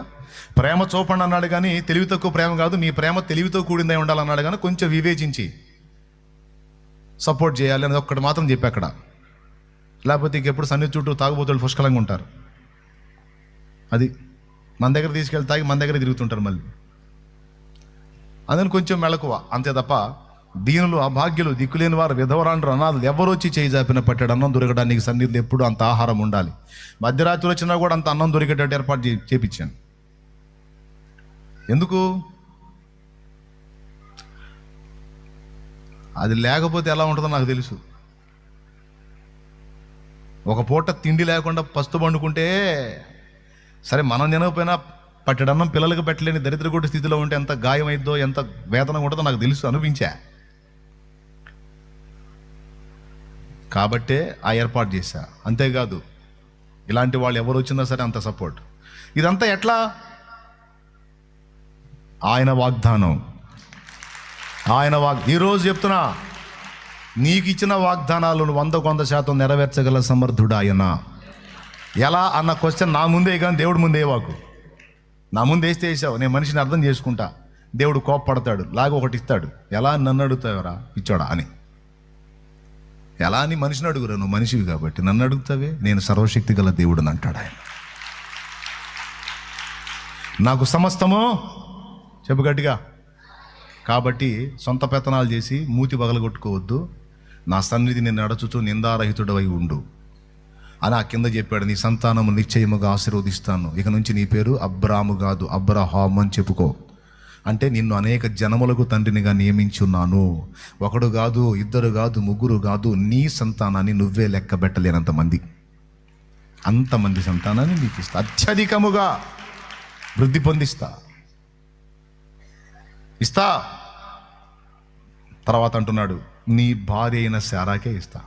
ప్రేమ చూపండి అన్నాడు. కానీ తెలివి తక్కువ ప్రేమ కాదు, మీ ప్రేమ తెలివితో కూడిందై ఉండాలన్నాడు. కానీ కొంచెం వివేచించి సపోర్ట్ చేయాలి అనేది ఒక్కటి మాత్రం చెప్పి అక్కడ. లేకపోతే ఇంకెప్పుడు సన్నిధి చుట్టూ తాగుబోతులు పుష్కలంగా ఉంటారు. అది మన దగ్గర తీసుకెళ్ళి తాగి మన దగ్గర తిరుగుతుంటారు మళ్ళీ. అందుకని కొంచెం మెళకువ అంతే తప్ప దీనులు, అభాగ్యులు, దిక్కులేని వారు, విధవరాండ్రు, అనాథలు ఎవరు వచ్చి చేయి జాపిన పట్టాడు అన్నం దొరకడానికి సన్నిధిలో ఎప్పుడు అంత ఆహారం ఉండాలి. మధ్యరాత్రి వచ్చినా కూడా అంత అన్నం దొరికేటట్టు ఏర్పాటు చేపించాను. ఎందుకు? అది లేకపోతే ఎలా ఉంటుందో నాకు తెలుసు. ఒక పూట తిండి లేకుండా పస్తు పండుకుంటే సరే, మనం తినకపోయినా పట్టడన్నం పిల్లలకు పెట్టలేని దరిద్రగొడ్డు స్థితిలో ఉంటే ఎంత గాయమైద్దో, ఎంత వేదన ఉంటుందో నాకు తెలుసు, అనిపించా. కాబట్టే ఆ ఏర్పాటు చేశా. అంతేకాదు ఇలాంటి వాళ్ళు ఎవరు వచ్చినా సరే అంత సపోర్ట్. ఇదంతా ఎట్లా? ఆయన వాగ్దానం. ఈరోజు చెప్తున్నా, నీకు ఇచ్చిన వాగ్దానాలను 100% నెరవేర్చగల సమర్థుడు ఆయన. ఎలా అన్న క్వశ్చన్ నా ముందే, కానీ దేవుడి ముందే వాకు. నా ముందు వేస్తే వేసావు, నేను మనిషిని అర్థం చేసుకుంటా. దేవుడు కోప్పడతాడు, లాగా ఒకటి ఇస్తాడు. ఎలా నన్ను అడుగుతావరా పిచ్చోడా అని. ఎలా అని మనిషిని అడుగురా, నువ్వు మనిషివి కాబట్టి. నన్ను అడుగుతావే, నేను సర్వశక్తి గల దేవుడిని అంటాడు ఆయన. నాకు సమస్తము చెప్పు గట్టిగా. కాబట్టి సొంత పెత్తనాలు చేసి మూతి పగలగొట్టుకోవద్దు. నా సన్నిధి నిన్ను నడచుచు నిందారహితుడవై ఉండు అని ఆ కింద చెప్పాడు. నీ సంతానము నిశ్చయముగా ఆశీర్వదిస్తాను. ఇక నుంచి నీ పేరు అబ్రాము కాదు, అబ్రహాము అని చెప్పుకో. అంటే నిన్ను అనేక జనములకు తండ్రినిగా నియమించున్నాను. ఒకడు కాదు, ఇద్దరు కాదు, ముగ్గురు కాదు, నీ సంతానాన్ని నువ్వే లెక్క పెట్టలేనంతమంది, అంతమంది సంతానాన్ని నీకు ఇస్తా, అత్యధికముగా వృద్ధి పొందిస్తా, ఇస్తా. తర్వాత అంటున్నాడు, నీ భార్య అయిన శారాకే ఇస్తా.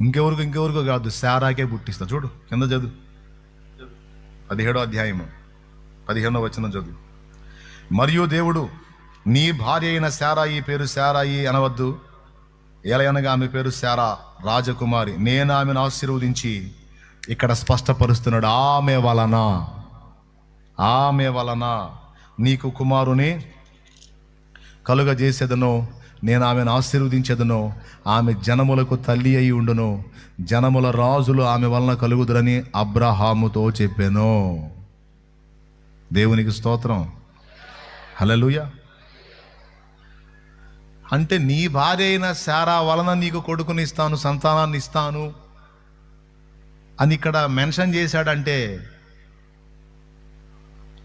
ఇంకెవరికో కాదు, శారాకే పుట్టిస్తా. చూడు కింద చదువు, 17వ అధ్యాయము 15వ వచనం చదువు. మరియు దేవుడు, నీ భార్య అయిన శారాయి పేరు శారాయి అనవద్దు, ఎలయనగా ఆమె పేరు శారా, రాజకుమారి. నేను ఆమెను ఆశీర్వదించి, ఇక్కడ స్పష్టపరుస్తున్నాడు, ఆమె వలన నీకు కుమారుని కలుగజేసేదను, నేను ఆమెను ఆశీర్వదించేదను, ఆమె జనములకు తల్లి అయి ఉండును, జనముల రాజులు ఆమె వలన కలుగుదురని అబ్రహాముతో చెప్పాను. దేవునికి స్తోత్రం, హల్లెలూయా. అంటే నీ భార్య అయిన శారా వలన నీకు కొడుకుని ఇస్తాను, సంతానాన్ని ఇస్తాను అని ఇక్కడ మెన్షన్ చేశాడంటే,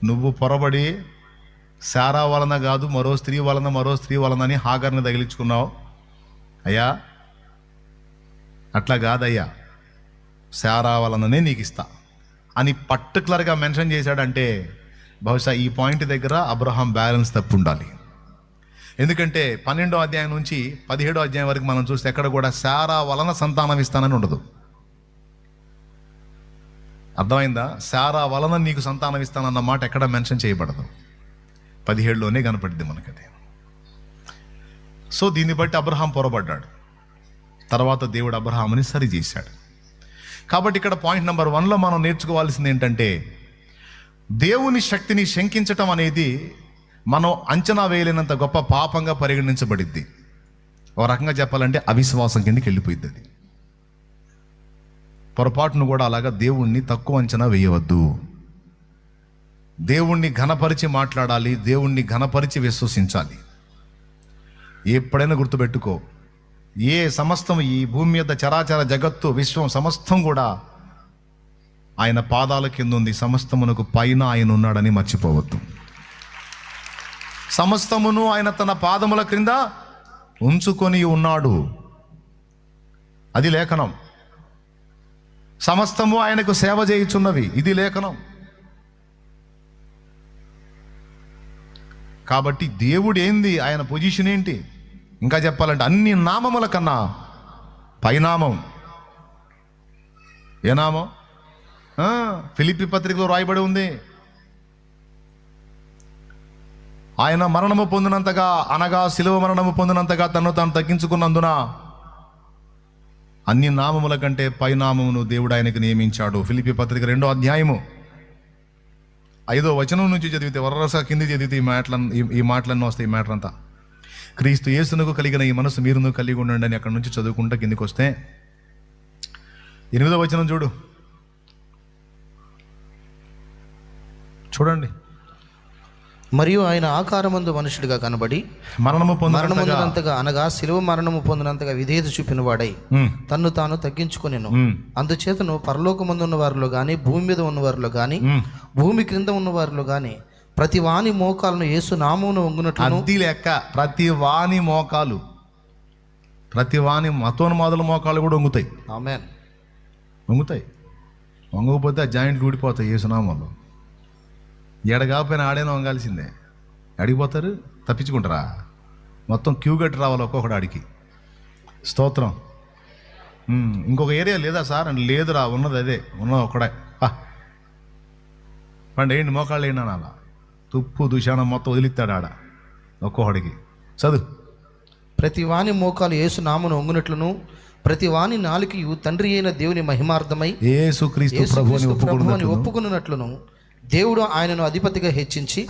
నువ్వు పొరబడి శారా వలన కాదు, మరో స్త్రీ వలన అని హాగర్ని తగిలించుకున్నావు. అయ్యా అట్లా కాదయ్యా, శారా వలననే నీకు ఇస్తా అని పర్టికులర్గా మెన్షన్ చేశాడంటే, బహుశా ఈ పాయింట్ దగ్గర అబ్రహాం బ్యాలెన్స్ తప్పు ఉండాలి. ఎందుకంటే 12వ అధ్యాయం నుంచి 17వ అధ్యాయం వరకు మనం చూస్తే ఎక్కడ కూడా శారా వలన సంతానం ఇస్తానని ఉండదు. అర్థమైందా? శారా వలన నీకు సంతానం ఇస్తానన్న మాట ఎక్కడ మెన్షన్ చేయబడదు. 17లోనే కనపడింది మనకది. సో దీన్ని బట్టి అబ్రహాం పొరబడ్డాడు. తర్వాత దేవుడు అబ్రహాముని సరి చేశాడు. కాబట్టి ఇక్కడ పాయింట్ నెంబర్ 1లో మనం నేర్చుకోవాల్సింది ఏంటంటే, దేవుని శక్తిని శంకించటం అనేది మనం అంచనా వేయలేనంత గొప్ప పాపంగా పరిగణించబడిద్ది. ఒక రకంగా చెప్పాలంటే అవిశ్వాసం కిందకి వెళ్ళిపోయింది అది. పొరపాటును కూడా అలాగా దేవుణ్ణి తక్కువ అంచనా వేయవద్దు. దేవుణ్ణి ఘనపరిచి మాట్లాడాలి, దేవుణ్ణి ఘనపరిచి విశ్వసించాలి. ఎప్పుడైనా గుర్తుపెట్టుకో, ఏ సమస్తం ఈ భూమి మీద చరాచర జగత్తు విశ్వం సమస్తం కూడా ఆయన పాదాల కింద ఉంది. సమస్తమునకు పైన ఆయన ఉన్నాడని మర్చిపోవద్దు. సమస్తమును ఆయన తన పాదముల క్రింద ఉంచుకొని ఉన్నాడు, అది లేఖనం. సమస్తము ఆయనకు సేవ చేయుచున్నవి, ఇది లేఖనం. కాబట్టి దేవుడు ఏంది, ఆయన పొజిషన్ ఏంటి, ఇంకా చెప్పాలంటే అన్ని నామముల కన్నా పైనామం. ఏ నామం? ఫిలిప్పీ పత్రికలో రాయబడి ఉంది, ఆయన మరణము పొందినంతగా, అనగా శిలువ మరణము పొందినంతగా తను తాను తగ్గించుకున్నందున అన్ని నామముల కంటే పైనామమును దేవుడు ఆయనకు నియమించాడు. ఫిలిప్పీ పత్రిక 2వ అధ్యాయము 5వ వచనం నుంచి చదివితే, వరస కింది చదివితే ఈ మాటలన్నీ వస్తాయి. ఈ మ్యాటర్ అంతా, క్రీస్తు యేసునకు కలిగిన ఈ మనసు మీరును కలిగి ఉండండి అని అక్కడ నుంచి చదువుకుంటా కిందికి వస్తే 8వ వచనం చూడండి. మరియు ఆయన ఆకారమందు మనుషుడిగా కనబడి మరణము పొందినంతగా, అనగా శిలువ మరణము పొందినంతగా విధేయత చూపిన వాడై తన్ను తాను తగ్గించుకొనెను. అందుచేతను పరలోకమందు ఉన్న వారిలో గాని, భూమి మీద ఉన్న వారిలో గాని, భూమి క్రింద ఉన్న వారిలో గాని ప్రతి వాని మోకాలను యేసు నామమున వంగునట్లు. అది లెక్క, ప్రతి వాని మోకాలు, ప్రతి వాని మతోన్మాదుల మోకాలు కూడా వంగుతాయి. ఆమేన్. వంగుతాయి. వంగకపోతే ఆ జాయింట్లు ఊడిపోతాయి. యేసు నామంలో ఎడగాపోయినా ఆడైనా వంగాల్సిందే. అడిగిపోతారు, తప్పించుకుంటారా? మొత్తం క్యూ కట్టి రావాలి ఒక్కొక్కడు ఆడికి. స్తోత్రం. ఇంకొక ఏరియా లేదా సార్ అంటే, లేదురా, ఉన్నది అదే, ఉన్నది ఒక్కడే. పండి ఏంటి మోకాళ్ళు ఏంటి అని అలా తుప్పు దుశానం మొత్తం వదిలిస్తాడు ఆడ ఒక్కొక్కడికి. చదువు. ప్రతి వాని మోకాలు యేసు నామమున వంగునట్లును, ప్రతి వాని నాలుకయు తండ్రి అయిన దేవుని మహిమార్థమై యేసుక్రీస్తు ప్రభువుని ఒప్పుకొనున్నట్లును దేవుడు ఆయనను అధిపతిగా హెచ్చించి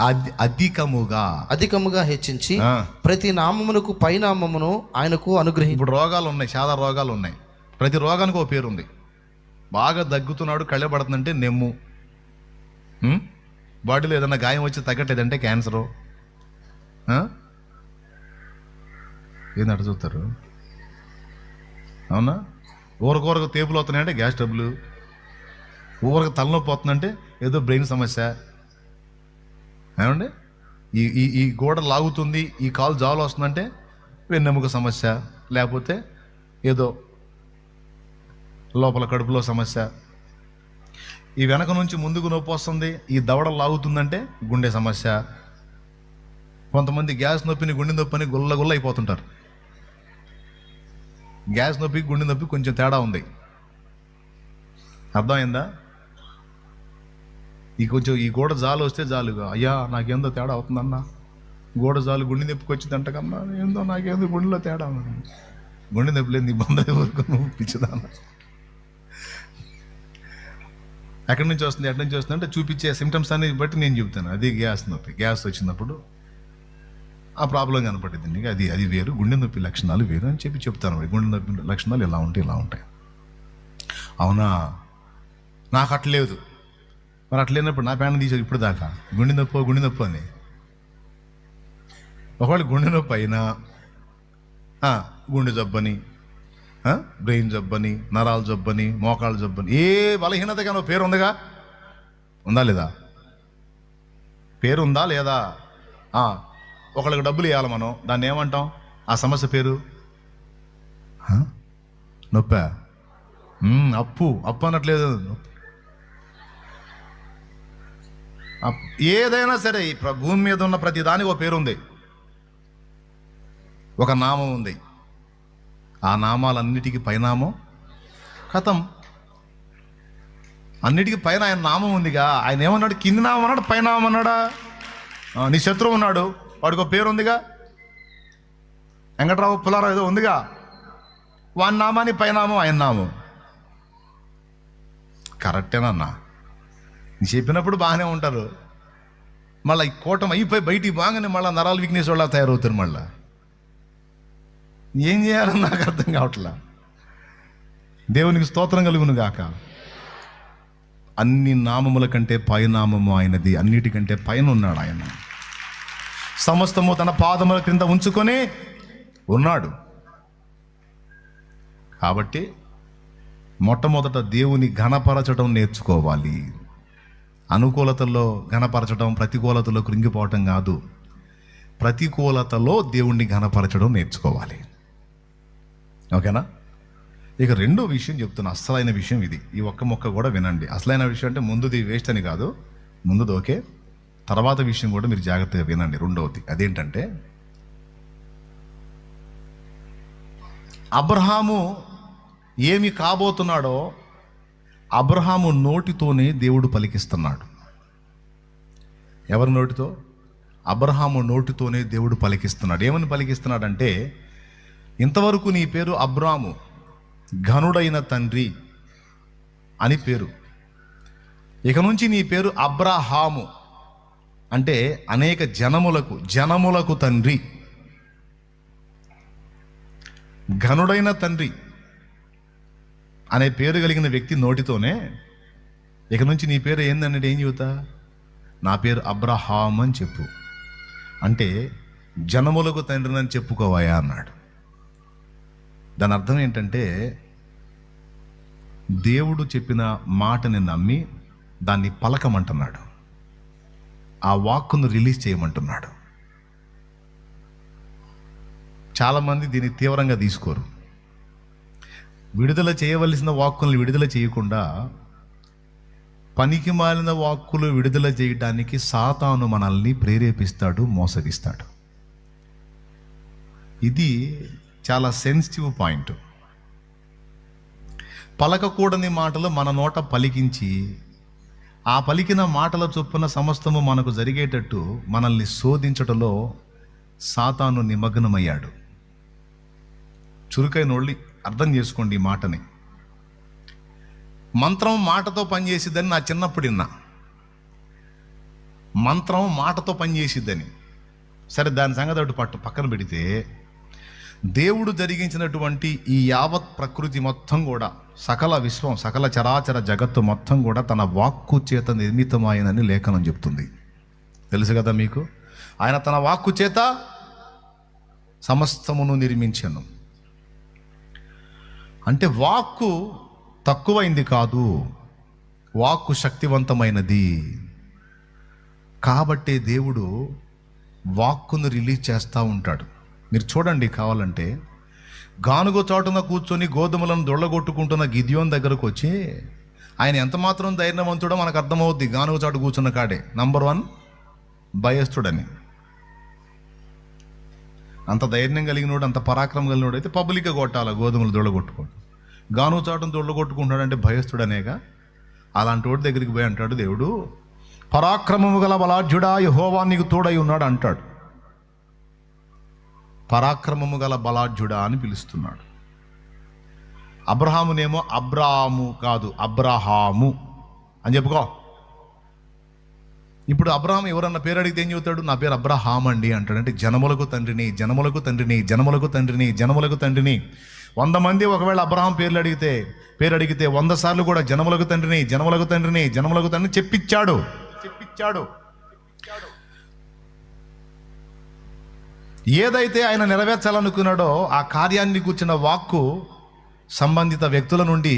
అధికముగా హెచ్చించి ప్రతి నామమునకు పైనామమును ఆయనకు అనుగ్రహించి. ఇప్పుడు రోగాలు ఉన్నాయి, చాలా రోగాలు ఉన్నాయి. ప్రతి రోగానికి ఒక పేరు ఉంది. బాగా దగ్గుతున్నాడు, కళ్ళబడుతుందంటే నెమ్ము. బాడీలో ఏదైనా గాయం వచ్చి తగ్గట్లేదంటే క్యాన్సరు. ఏంటంటే చూస్తారు, అవునా? ఊరకూరకు తేపులు అవుతున్నాయంటే గ్యాస్ ట్రబుల్, ఊరకు తలనొప్పి అవుతుందంటే ఏదో బ్రెయిన్ సమస్య. ఏమండి, ఈ గోడ లాగుతుంది, ఈ కాలు జాలు వస్తుందంటే వెన్నెముక సమస్య, లేకపోతే ఏదో లోపల కడుపులో సమస్య. ఈ వెనక నుంచి ముందుకు నొప్పి వస్తుంది, ఈ దవడ లాగుతుందంటే గుండె సమస్య. కొంతమంది గ్యాస్ నొప్పిని గుండె నొప్పిని గుల్ల అయిపోతుంటారు. గ్యాస్ నొప్పి గుండె నొప్పి కొంచెం తేడా ఉంది, అర్థమైందా? ఈ గోడ జాలు వస్తే జాలుగా, అయ్యా నాకేందో తేడా అవుతుందన్నా, గోడ జాలు గుండె నొప్పికి వచ్చిందంట కన్నా, ఏందో నాకేందో గుండెలో తేడా ఉంది. గుండె నొప్పి లేదు, నీ బంధ వరకు నువ్వు పిచ్చిదాన్న. ఎక్కడి నుంచి వస్తుంది అంటే చూపించే సిమ్టమ్స్ అన్ని బట్టి నేను చెప్తాను. అది గ్యాస్ నొప్పి. గ్యాస్ వచ్చినప్పుడు ఆ ప్రాబ్లం కనపడింది నీకు, అది వేరు, గుండె నొప్పి లక్షణాలు వేరు అని చెప్తాను. గుండె నొప్పి లక్షణాలు ఇలా ఉంటాయి. అవునా, నాకు అట్లేదు. మరి అట్లేనప్పుడు నా ప్యాన్ తీసారు ఇప్పుడు దాకా గుండె నొప్పి అని. ఒకవేళ గుండె నొప్పి అయినా గుండె జబ్బని, బ్రెయిన్ జబ్బని, నరాల జబ్బని, మోకాళ్ళ జబ్బని, ఏ బలహీనతగానో పేరు ఉందా లేదా? పేరు ఉందా లేదా? ఒకళ్ళకి డబ్బులు ఇవ్వాలి మనం, దాన్ని ఏమంటాం? ఆ సమస్య పేరు నొప్పా? అప్పు అనట్లేదు. ఏదైనా సరే భూమి మీద ఉన్న ప్రతి దానికి ఒక పేరు ఉంది, ఒక నామం ఉంది. ఆ నామాలన్నిటికీ పైనామం కథం. అన్నిటికీ పైన ఆయన నామం ఉందిగా. ఆయన ఏమన్నాడు? కింది నామం అన్నాడు, పైనామం అన్నాడా? నీ శత్రువు ఉన్నాడు, వాడికి ఒక పేరు ఉందిగా, వెంకట్రావు పుల్లారావు ఏదో ఉందిగా, వాని నామాన్ని పైనామం ఆయన నామం. కరెక్టేనన్నా, నీ చెప్పినప్పుడు బాగానే ఉంటారు. మళ్ళీ ఈ కూటమి అయిపోయి బయటికి బాగానే మళ్ళీ నరాలు వీక్నెస్ వాళ్ళ తయారవుతారు. మళ్ళీ ఏం చేయాలని నాకు అర్థం కావట్లా. దేవునికి స్తోత్రం కలుగును గాక. అన్ని నామముల కంటే పైనామము ఆయనది, అన్నిటికంటే పైన ఉన్నాడు ఆయన. సమస్తము తన పాదముల క్రింద ఉంచుకొని ఉన్నాడు. కాబట్టి మొట్టమొదట దేవుని ఘనపరచడం నేర్చుకోవాలి. అనుకూలతల్లో ఘనపరచడం, ప్రతికూలతలో కృంగిపోవటం కాదు. ప్రతికూలతలో దేవుణ్ణి ఘనపరచడం నేర్చుకోవాలి. ఓకేనా? ఇక రెండో విషయం చెప్తున్నా, అసలైన విషయం ఇది. ఈ ఒక్క మొక్క కూడా వినండి. అసలైన విషయం అంటే ముందుది వేస్ట్ అని కాదు, ముందుది ఓకే, తర్వాత విషయం కూడా మీరు జాగ్రత్తగా వినండి. రెండవది అదేంటంటే, అబ్రహాము ఏమి కాబోతున్నాడో అబ్రహాము నోటితోనే దేవుడు పలికిస్తున్నాడు. ఎవరి నోటితో? అబ్రహాము నోటితోనే దేవుడు పలికిస్తున్నాడు. ఏమని పలికిస్తున్నాడంటే, ఇంతవరకు నీ పేరు అబ్రాము, ఘనుడైన తండ్రి అని పేరు. ఇక నుంచి నీ పేరు అబ్రహాము, అంటే అనేక జనములకు తండ్రి. ఘనుడైన తండ్రి అనే పేరు కలిగిన వ్యక్తి నోటితోనే ఇక నుంచి నీ పేరు ఏందన్నట్టు ఏం చెబుతా? నా పేరు అబ్రహాం అని చెప్పు. అంటే జనములకు తండ్రిని అని చెప్పుకోవాయా అన్నాడు. దాని అర్థం ఏంటంటే, దేవుడు చెప్పిన మాటని నమ్మి దాన్ని పలకమంటున్నాడు, ఆ వాక్కును రిలీజ్ చేయమంటున్నాడు. చాలామంది దీన్ని తీవ్రంగా తీసుకోరు. విడుదల చేయవలసిన వాక్కులను విడుదల చేయకుండా పనికి మాలిన వాక్కులు విడుదల చేయడానికి సాతాను మనల్ని ప్రేరేపిస్తాడు, మోసగిస్తాడు. ఇది చాలా సెన్సిటివ్ పాయింట్. పలకకూడని మాటలు మన నోట పలికించి ఆ పలికిన మాటల చొప్పున సమస్తము మనకు జరిగేటట్టు మనల్ని శోధించటంలో సాతాను నిమగ్నమయ్యాడు. చురుకైన వాళ్ళి అర్థం చేసుకోండి ఈ మాటని. మంత్రం మాటతో పనిచేసిద్దని నా చిన్నప్పుడు విన్నా. మంత్రం మాటతో పనిచేసిద్దని. సరే, దాని సంగతి ఒకటి పక్కన పెడితే, దేవుడు జరిగించినటువంటి ఈ యావత్ ప్రకృతి మొత్తం కూడా, సకల విశ్వం, సకల చరాచర జగత్తు మొత్తం కూడా తన వాక్కు చేత నిర్మితమైనని లేఖనం చెప్తుంది. తెలుసు కదా మీకు? ఆయన తన వాక్కు చేత సమస్తమును నిర్మించను. అంటే వాక్కు తక్కువైంది కాదు, వాక్కు శక్తివంతమైనది. కాబట్టే దేవుడు వాక్కును రిలీజ్ చేస్తూ ఉంటాడు. మీరు చూడండి, కావాలంటే గానుగ చాటున కూర్చొని గోధుమలను దొళ్ళగొట్టుకుంటున్న గిద్యోన్ దగ్గరకు వచ్చి ఆయన ఎంత మాత్రం ధైర్యవంతుడో మనకు అర్థమవుద్ది. గానుగ చాటు కూర్చున్న కాడే నంబర్ 1 భయస్థుడని. అంత ధైర్యం కలిగినోడు, అంత పరాక్రమం కలిగినోడు అయితే పబ్లిక్గా కొట్టాలి, గోధుమలు దొళ్ళగొట్టుకోడు. గానుగ చాటును దొళ్ళగొట్టుకుంటాడంటే భయస్థుడనేగా. అలాంటి వాడి దగ్గరికి పోయి అంటాడు దేవుడు, పరాక్రమము గల బలాఢ్యుడా యెహోవా నీకు తోడై ఉన్నాడు అంటాడు. పరాక్రమము గల బలాఢ్యుడా అని పిలుస్తున్నాడు. అబ్రహామునేమో అబ్రాము కాదు, అబ్రహాము అని చెప్పుకో. ఇప్పుడు అబ్రహాం ఎవరన్నా పేరు అడిగితే ఏం చెబుతాడు? నా పేరు అబ్రహాం అండి అంటాడు. అంటే జనములకు తండ్రిని, జనములకు తండ్రిని, జనములకు తండ్రిని, జనములకు తండ్రిని. 100 మంది ఒకవేళ అబ్రహాం పేరు అడిగితే 100 సార్లు కూడా జనములకు తండ్రిని, జనములకు తండ్రిని, జనములకు తండ్రిని చెప్పించాడు. ఏదైతే ఆయన నెరవేర్చాలనుకున్నాడో ఆ కార్యాన్ని కూర్చున్న వాక్కు సంబంధిత వ్యక్తుల నుండి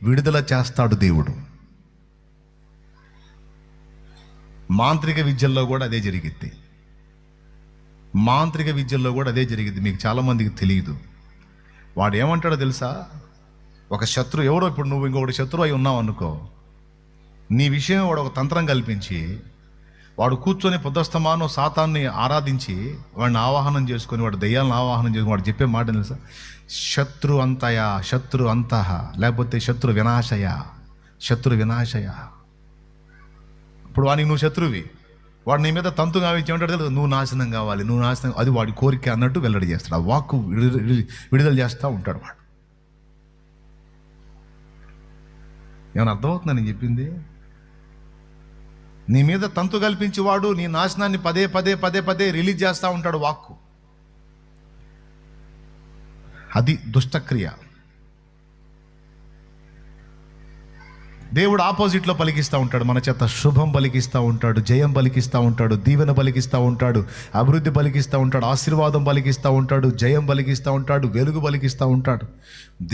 విడుదల చేస్తాడు దేవుడు. మాంత్రిక విద్యల్లో కూడా అదే జరిగిద్ది. మీకు చాలామందికి తెలియదు. వాడు ఏమంటాడో తెలుసా? ఒక శత్రువు ఎవరో, ఇప్పుడు నువ్వు ఇంకొకటి శత్రువు అయి ఉన్నావు అనుకో, నీ విషయం వాడు ఒక తంత్రం కల్పించి వాడు కూర్చొని పొద్దస్తమానం సాతాన్ని ఆరాధించి వాడిని ఆవాహనం చేసుకొని, వాడు దయ్యాలను ఆవాహనం చేసుకుని వాడు చెప్పే మాట తెలుసా? శత్రు అంతయ, శత్రు అంతః, లేకపోతే శత్రు వినాశయ, శత్రు వినాశయ. ఇప్పుడు వాడికి నువ్వు శత్రువి, వాడు నీ మీద తంతు కావించేమంటాడు తెలుసు, నువ్వు నాశనం కావాలి, నువ్వు నాశనం, అది వాడి కోరిక అన్నట్టు వెల్లడి చేస్తాడు. ఆ వాక్కు విడుదల చేస్తూ ఉంటాడు వాడు. ఏమైనా అర్థమవుతుందా నేను చెప్పింది? నీ మీద తంతు కల్పించి వాడు నీ నాశనాన్ని పదే పదే రిలీజ్ చేస్తూ ఉంటాడు వాక్కు. అది దుష్టక్రియ. దేవుడు ఆపోజిట్లో పలికిస్తూ ఉంటాడు, మన చేత శుభం పలికిస్తూ ఉంటాడు, జయం పలికిస్తూ ఉంటాడు, దీవెన పలికిస్తూ ఉంటాడు, అభివృద్ధి పలికిస్తూ ఉంటాడు, ఆశీర్వాదం పలికిస్తూ ఉంటాడు, జయం పలికిస్తూ ఉంటాడు, వెలుగు పలికిస్తూ ఉంటాడు.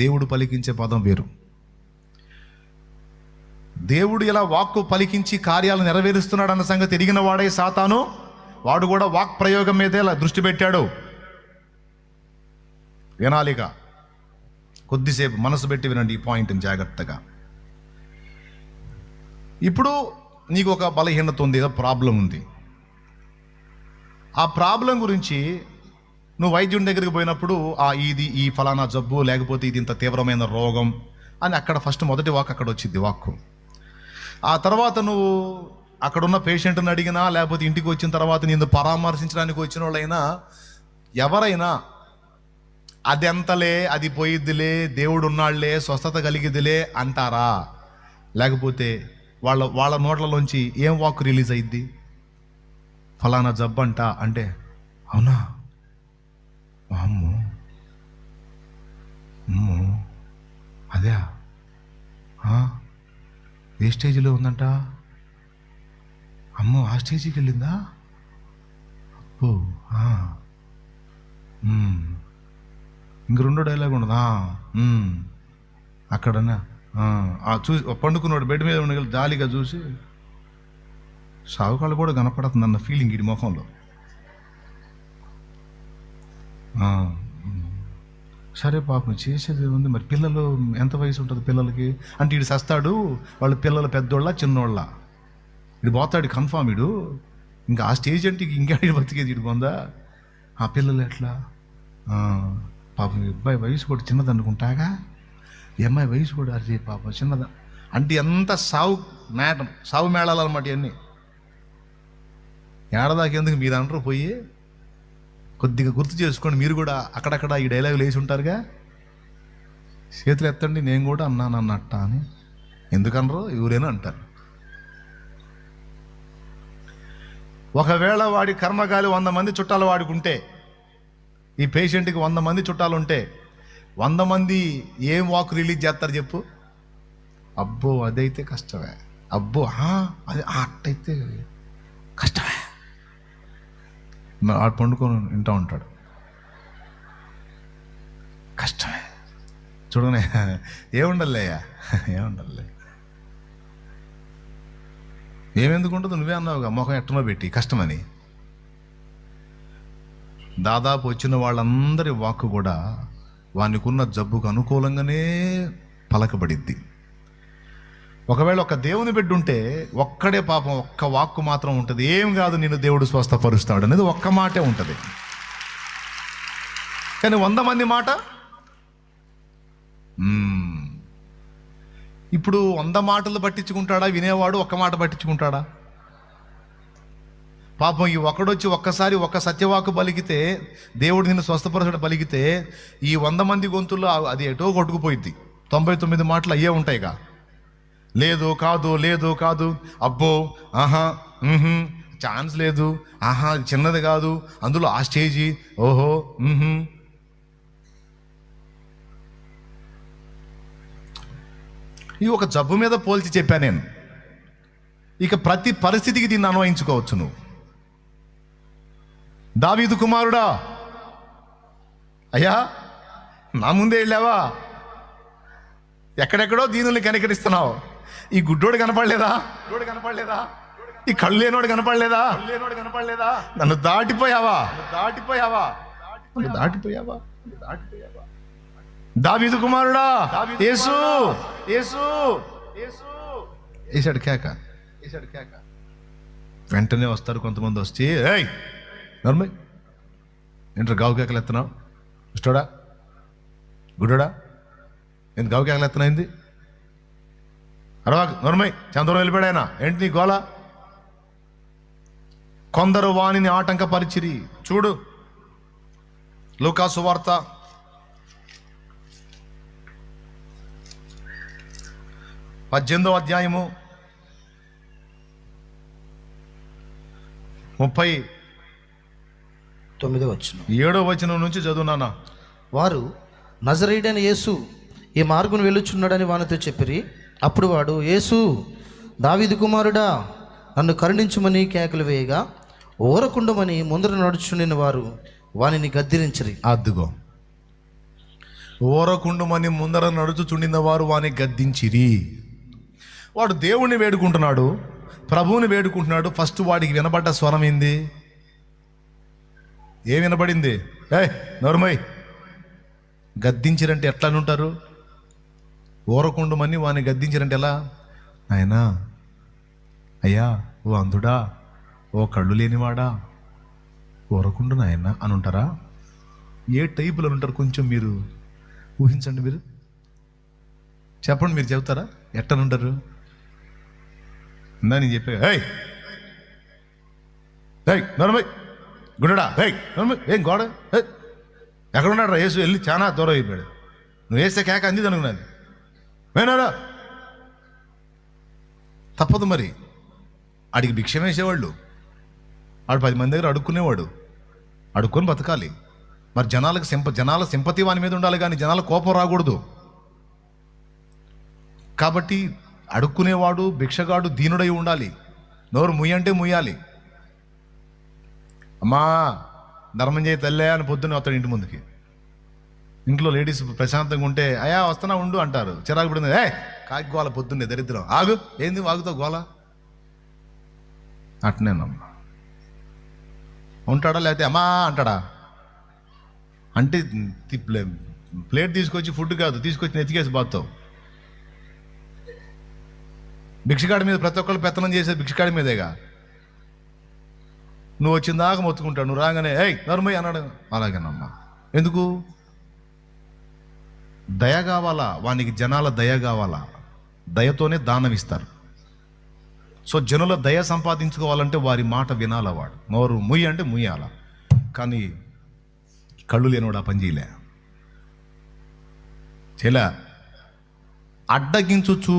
దేవుడు పలికించే పదం వేరు. దేవుడు ఇలా వాక్కు పలికించి కార్యాలు నెరవేరుస్తున్నాడు అన్న సంగతి ఎరిగిన వాడే సాతాను. వాడు కూడా వాక్ ప్రయోగం మీదే దృష్టి పెట్టాడు. వినాలిక, కొద్దిసేపు మనసు పెట్టి వినండి ఈ పాయింట్ని జాగ్రత్తగా. ఇప్పుడు నీకు ఒక బలహీనత ఉంది, ఏదో ప్రాబ్లం ఉంది. ఆ ప్రాబ్లం గురించి నువ్వు వైద్యుని దగ్గరికి పోయినప్పుడు ఇది ఈ ఫలానా జబ్బు, లేకపోతే ఇది ఇంత తీవ్రమైన రోగం అని అక్కడ ఫస్ట్ మొదటి వాక్ అక్కడ వచ్చింది వాక్కు. ఆ తర్వాత నువ్వు అక్కడున్న పేషెంట్ని అడిగినా, లేకపోతే ఇంటికి వచ్చిన తర్వాత నిన్ను పరామర్శించడానికి వచ్చిన వాళ్ళైనా ఎవరైనా అది ఎంతలే, అది పోయిద్దిలే, దేవుడు ఉన్నాళ్లే, స్వస్థత కలిగిద్దిలే అంటారా? లేకపోతే వాళ్ళ నోట్లలోంచి ఏం వాక్ రిలీజ్ అయ్యిద్ది? ఫలానా జబ్బు అంట అంటే, అవునా, అమ్మో అమ్మో అదే ఏ స్టేజ్లో ఉందంట, అమ్మో ఆ స్టేజ్కి వెళ్ళిందా, అబ్బో ఇంక రెండో డైలాగ్ ఉండదా, అక్కడన్నా చూసి పండుకున్నాడు బెడ్ మీద ఉన్న జాలిగా చూసి సావుకాళ్ళు కూడా కనపడుతుంది అన్న ఫీలింగ్ ఇడి ముఖంలో. సరే పాపం చేసేది ఉంది, మరి పిల్లలు ఎంత వయసు ఉంటుంది పిల్లలకి అంటే, ఇడు సస్తాడు, వాళ్ళ పిల్లలు పెద్దోళ్ళ చిన్నోళ్ళ, ఇడు పోతాడు కన్ఫామ్, ఇడు ఇంకా ఆ స్టేజ్ అంటే ఇంకా బతికేది ఇడు పొందా. ఆ పిల్లలు ఎట్లా, పాపం అబ్బాయి వయసు కూడా చిన్నది అనుకుంటాగా, ఈ అమ్మాయి వయసు కూడా అరే పాపం చిన్నదా అంటే, ఎంత సావు మేళాలు అనమాట ఇవన్నీ. ఏడదాకెందుకు మీరు అంటారు, పోయి కొద్దిగా గుర్తు చేసుకోండి. మీరు కూడా అక్కడక్కడ ఈ డైలాగులు వేసి ఉంటారుగా, చేతులు ఎత్తండి నేను కూడా అన్నాను అన్నట్ట అని. ఎందుకనరు ఎవరైనా అంటారు. ఒకవేళ వాడి కర్మగాలి 100 మంది చుట్టాలు వాడుకుంటే, ఈ పేషెంట్కి 100 మంది చుట్టాలు ఉంటే 100 మంది ఏం వాక్ రిలీజ్ చేస్తారు చెప్పు? అబ్బో అదైతే కష్టమే, అబ్బో అది అట్టయితే కష్టమే. ఆడు పండుకొని వింటూ ఉంటాడు, కష్టమే. చూడనే ఏముండల్లయ్యా, ఏముండలే, ఏమెందుకు ఉంటుంది? నువ్వే అన్నావుగా మొహం ఎట్టనో పెట్టి కష్టమని. దాదాపు వచ్చిన వాళ్ళందరి వాక్కు కూడా వానికున్న జబ్బుకు అనుకూలంగానే పలకబడిద్ది. ఒకవేళ ఒక దేవుని బిడ్డ ఉంటే ఒక్కడే పాపం ఒక్క వాక్కు మాత్రం ఉంటుంది, ఏం కాదు నిన్ను దేవుడు స్వస్థపరుస్తాడు అనేది ఒక్క మాటే ఉంటుంది. కానీ 100 మంది మాట, ఇప్పుడు 100 మాటలు పట్టించుకుంటాడా వినేవాడు? ఒక్క మాట పట్టించుకుంటాడా? పాపం ఈ ఒకడొచ్చి ఒక్కసారి ఒక్క సత్యవాకు పలికితే, దేవుడు నిన్ను స్వస్థపరచడం పలికితే, ఈ 100 మంది గొంతుల్లో అది ఎటో కొట్టుకుపోయిద్ది. 99 మాటలు అయ్యే ఉంటాయిగా. లేదు కాదు, లేదు కాదు, అబ్బో, ఆహా, ఛాన్స్ లేదు, ఆహా చిన్నది కాదు, అందులో ఆ స్టేజీ, ఓహో, ఈ ఒక జబ్బు మీద పోల్చి చెప్పాను నేను. ఇక ప్రతి పరిస్థితికి దీన్ని అన్వయించుకోవచ్చు నువ్వు. దావీదు కుమారుడా, అయ్యా నా ముందే వెళ్ళావా? ఎక్కడెక్కడో దీనుల్ని కనికరిస్తున్నావు. ఈ గుడ్డోడు కనపడలేదా? ఈ కళ్ళు లేనోడు కనపడలేదా? నన్ను దాటిపోయావా? దావీదు కుమారుడా, యేసు యేసు వేసాడు కేక. వెంటనే వస్తారు కొంతమంది. వచ్చి, ఏయ్ నర్మయ్, ఏంటో గావు కేకలు ఎత్తున్నావు? ఇష్టోడా, గుడ్డోడా, ఏంటి గావు కేకలు ఎత్తనైంది? అరవా నర్మయ్, చంద్రం వెళ్ళిపోయాయన, ఏంటి నీ గోల? కొందరు వాణిని ఆటంకపరిచిరి. చూడు లూకా సువార్త 18వ అధ్యాయము 39వ వచనం, 7వ వచనం నుంచి చదువునానా. వారు నజరేయుడైన యేసు ఈ మార్గం వెళ్ళుచున్నాడని వానితో చెప్పిరి. అప్పుడు వాడు, యేసు దావీదు కుమారుడా, నన్ను కరుణించుమని కేకలు వేయగా ఊరకుండమని ముందర నడుచుండిన వారు వానిని గద్దిరించిరి. అద్దుగో, ఊరకుండమని ముందర నడుచుచుండిన వారు వాని గద్దించిరి. వాడు దేవుణ్ణి వేడుకుంటున్నాడు, ప్రభువుని వేడుకుంటున్నాడు. ఫస్ట్ వాడికి వినబడ్డ స్వరం ఏంది? ఏం వినబడింది? ఏయ్ నోరుమోయ్. గద్దించిరంటే ఎట్లా ఉంటారు? ఊరకుండమని వాని గద్దించిరంటే ఎలా? నాయనా, అయ్యా, ఓ అంధుడా, ఓ కళ్ళు లేనివాడా, ఊరకుండు నాయనా అని ఉంటారా? ఏ టైపులో ఉంటారు? కొంచెం మీరు ఊహించండి. మీరు చెప్పండి, మీరు చెబుతారా ఎట్టనుంటారు? నేను చెప్పా, ఏయ్ ఏయ్ నోరుమోయ్, గుడ్డడా, ఏయ్ నోరుమోయ్, ఏం గోడ, ఎక్కడున్నాడు రా యేసు? వెళ్ళి చాలా దూరం అయిపోయాడు. నువ్వు వేస్తే కేక అంది అనుకున్నాను. మేనారా తప్పదు మరి. ఆడికి భిక్షం వేసేవాళ్ళు, ఆడు 10 మంది దగ్గర అడుక్కునేవాడు, అడుక్కొని బతకాలి. మరి జనాల సింపతి వాని మీద ఉండాలి, కానీ జనాల కోపం రాకూడదు. కాబట్టి అడుక్కునేవాడు, భిక్షగాడు దీనుడై ఉండాలి. నోరు ముయ్యంటే ముయ్యాలి. అమ్మా ధర్మం చేయి తల్లే అని పొద్దున్నే వస్తాడు ఇంటి ముందుకి. ఇంట్లో లేడీస్ ప్రశాంతంగా ఉంటే, అయ్యా వస్తున్నా ఉండు అంటారు. చిరాకు పడింది, కాకి గోల పొద్దున్నే దరిద్రం, ఆగు, ఏంది వాగుతావు గోల? అట్నేనమ్మా ఉంటాడా? లేకపోతే అమ్మా అంటాడా? అంటే ప్లేట్ తీసుకొచ్చి ఫుడ్ కాదు, తీసుకొచ్చి నెత్తికేసి బాగుతావు. భిక్షగాడి మీద ప్రతి ఒక్కళ్ళు పెత్తనం చేసేది భిక్షగాడి మీదేగా. నువ్వు వచ్చిందాకా మొత్తుకుంటాడు, నువ్వు రాగానే ఏయ్ నర్మయ్య అన్నాడు. అలాగేనమ్మా. ఎందుకు? దయ కావాలా వానికి, జనాల దయ కావాలా. దయతోనే దానం ఇస్తారు. సో జనుల దయ సంపాదించుకోవాలంటే వారి మాట వినాల. వాడు నోరు ముయ్యి అంటే ముయ్యాల. కానీ కళ్ళు లేనివాడు ఆ పని చేయలే. అడ్డగించుచు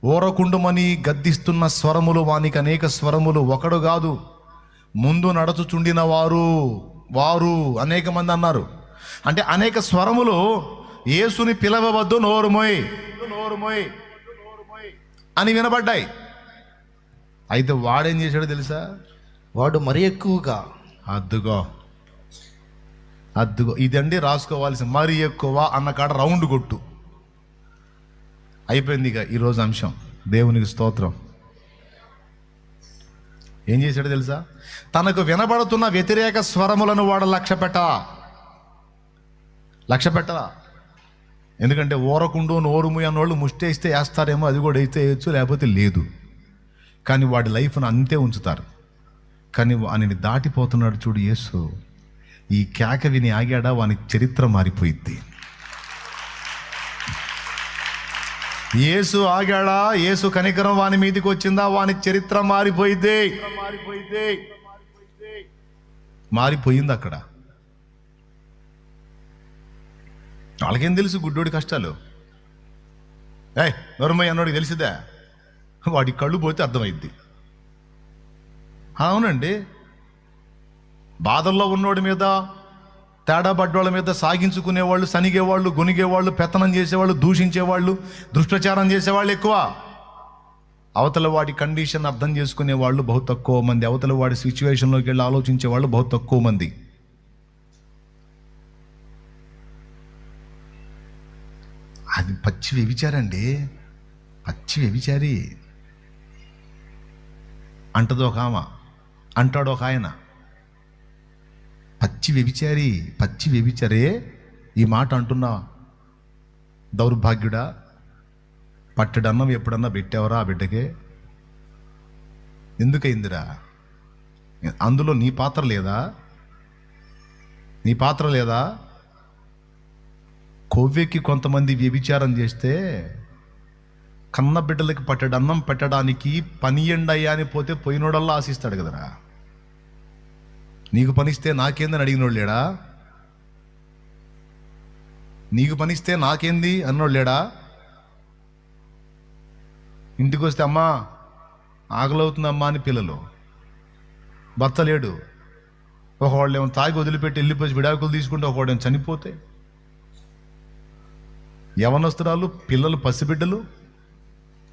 ఓరకుండుమని గద్దిస్తున్న స్వరములు వానికి అనేక స్వరములు, ఒకడు కాదు, ముందు నడుచుచుండిన వారు అనేక మంది అన్నారు. అంటే అనేక స్వరములు యేసుని పిలవవద్దు, నోరుమోయ్ అని వినబడ్డాయి. అయితే వాడేం చేశాడో తెలుసా? వాడు మరి ఎక్కువగా అద్దుగో ఇదండి రాసుకోవాల్సి, మరి ఎక్కువ అన్న కాడ రౌండ్ కొట్టు. అయిపోయింది ఇక ఈరోజు అంశం. దేవునికి స్తోత్రం. ఏం చేశాడో తెలుసా? తనకు వినబడుతున్న వ్యతిరేక స్వరములను వాడు లక్ష్య పెట్టలా. ఎందుకంటే ఓరకుండు నోరుము అన్నోళ్ళు ముష్టేస్తే వేస్తారేమో, అది కూడా అయితే వేయచ్చు, లేకపోతే లేదు. కానీ వాడి లైఫ్ను అంతే ఉంచుతారు. కానీ వానిని దాటిపోతున్నాడు చూడు యేసు. ఈ కేక విని ఆగాడా, వాని చరిత్ర మారిపోయింది. యేసు ఆగాడా, యేసు కనికరం వాని మీదకి వచ్చిందా, వాని చరిత్ర మారిపోయింది అక్కడ. వాళ్ళకేం తెలుసు గుడ్డోడి కష్టాలు? నోరుమయ్య అన్నోడికి తెలిసిదా? వాడి కళ్ళు పోతే అర్థమైద్ది. అవునండి, బాధల్లో ఉన్నోడి మీద, తేడా పడ్డోళ్ళ మీద సాగించుకునేవాళ్ళు, సనిగేవాళ్ళు, గొనిగేవాళ్ళు, పెత్తనం చేసేవాళ్ళు, దూషించేవాళ్ళు, దుష్ప్రచారం చేసేవాళ్ళు ఎక్కువ. అవతల వాడి కండిషన్ అర్థం చేసుకునే వాళ్ళు బహు తక్కువ మంది. అవతల వాడి సిచ్యువేషన్లోకి వెళ్ళి ఆలోచించే వాళ్ళు బహు తక్కువ మంది. అది పచ్చి వ్యభిచారండి, పచ్చి వ్యభిచారి. అంటదో ఒక ఆమె, అంటాడు ఒక ఆయన. పచ్చి వ్యభిచారే ఈ మాట అంటున్నా. దౌర్భాగ్యుడా, పట్టెడన్నం ఎప్పుడన్నా పెట్టావరా ఆ బిడ్డకే? ఎందుకయిందిరా? అందులో నీ పాత్ర లేదా? కొవ్వెక్కి కొంతమంది వ్యభిచారం చేస్తే కన్న బిడ్డలకి పట్టెడన్నం పెట్టడానికి పని ఎండయ్యా అని పోతే పోయినోడల్లా ఆశిస్తాడు కదరా. నీకు పనిస్తే నాకేందని అడిగినోడు లేడా? నీకు పనిస్తే నాకేంది అన్నోడు లేడా? ఇంటికి వస్తే అమ్మా ఆకలవుతుందమ్మా అని పిల్లలు, భర్త లేడు, ఒకవాళ్ళేమో తాగి వదిలిపెట్టి వెళ్ళిపోయి విడాకులు తీసుకుంటే ఒకవాడేమో చనిపోతే, యవనస్తురాలు, పిల్లలు, పసిబిడ్డలు,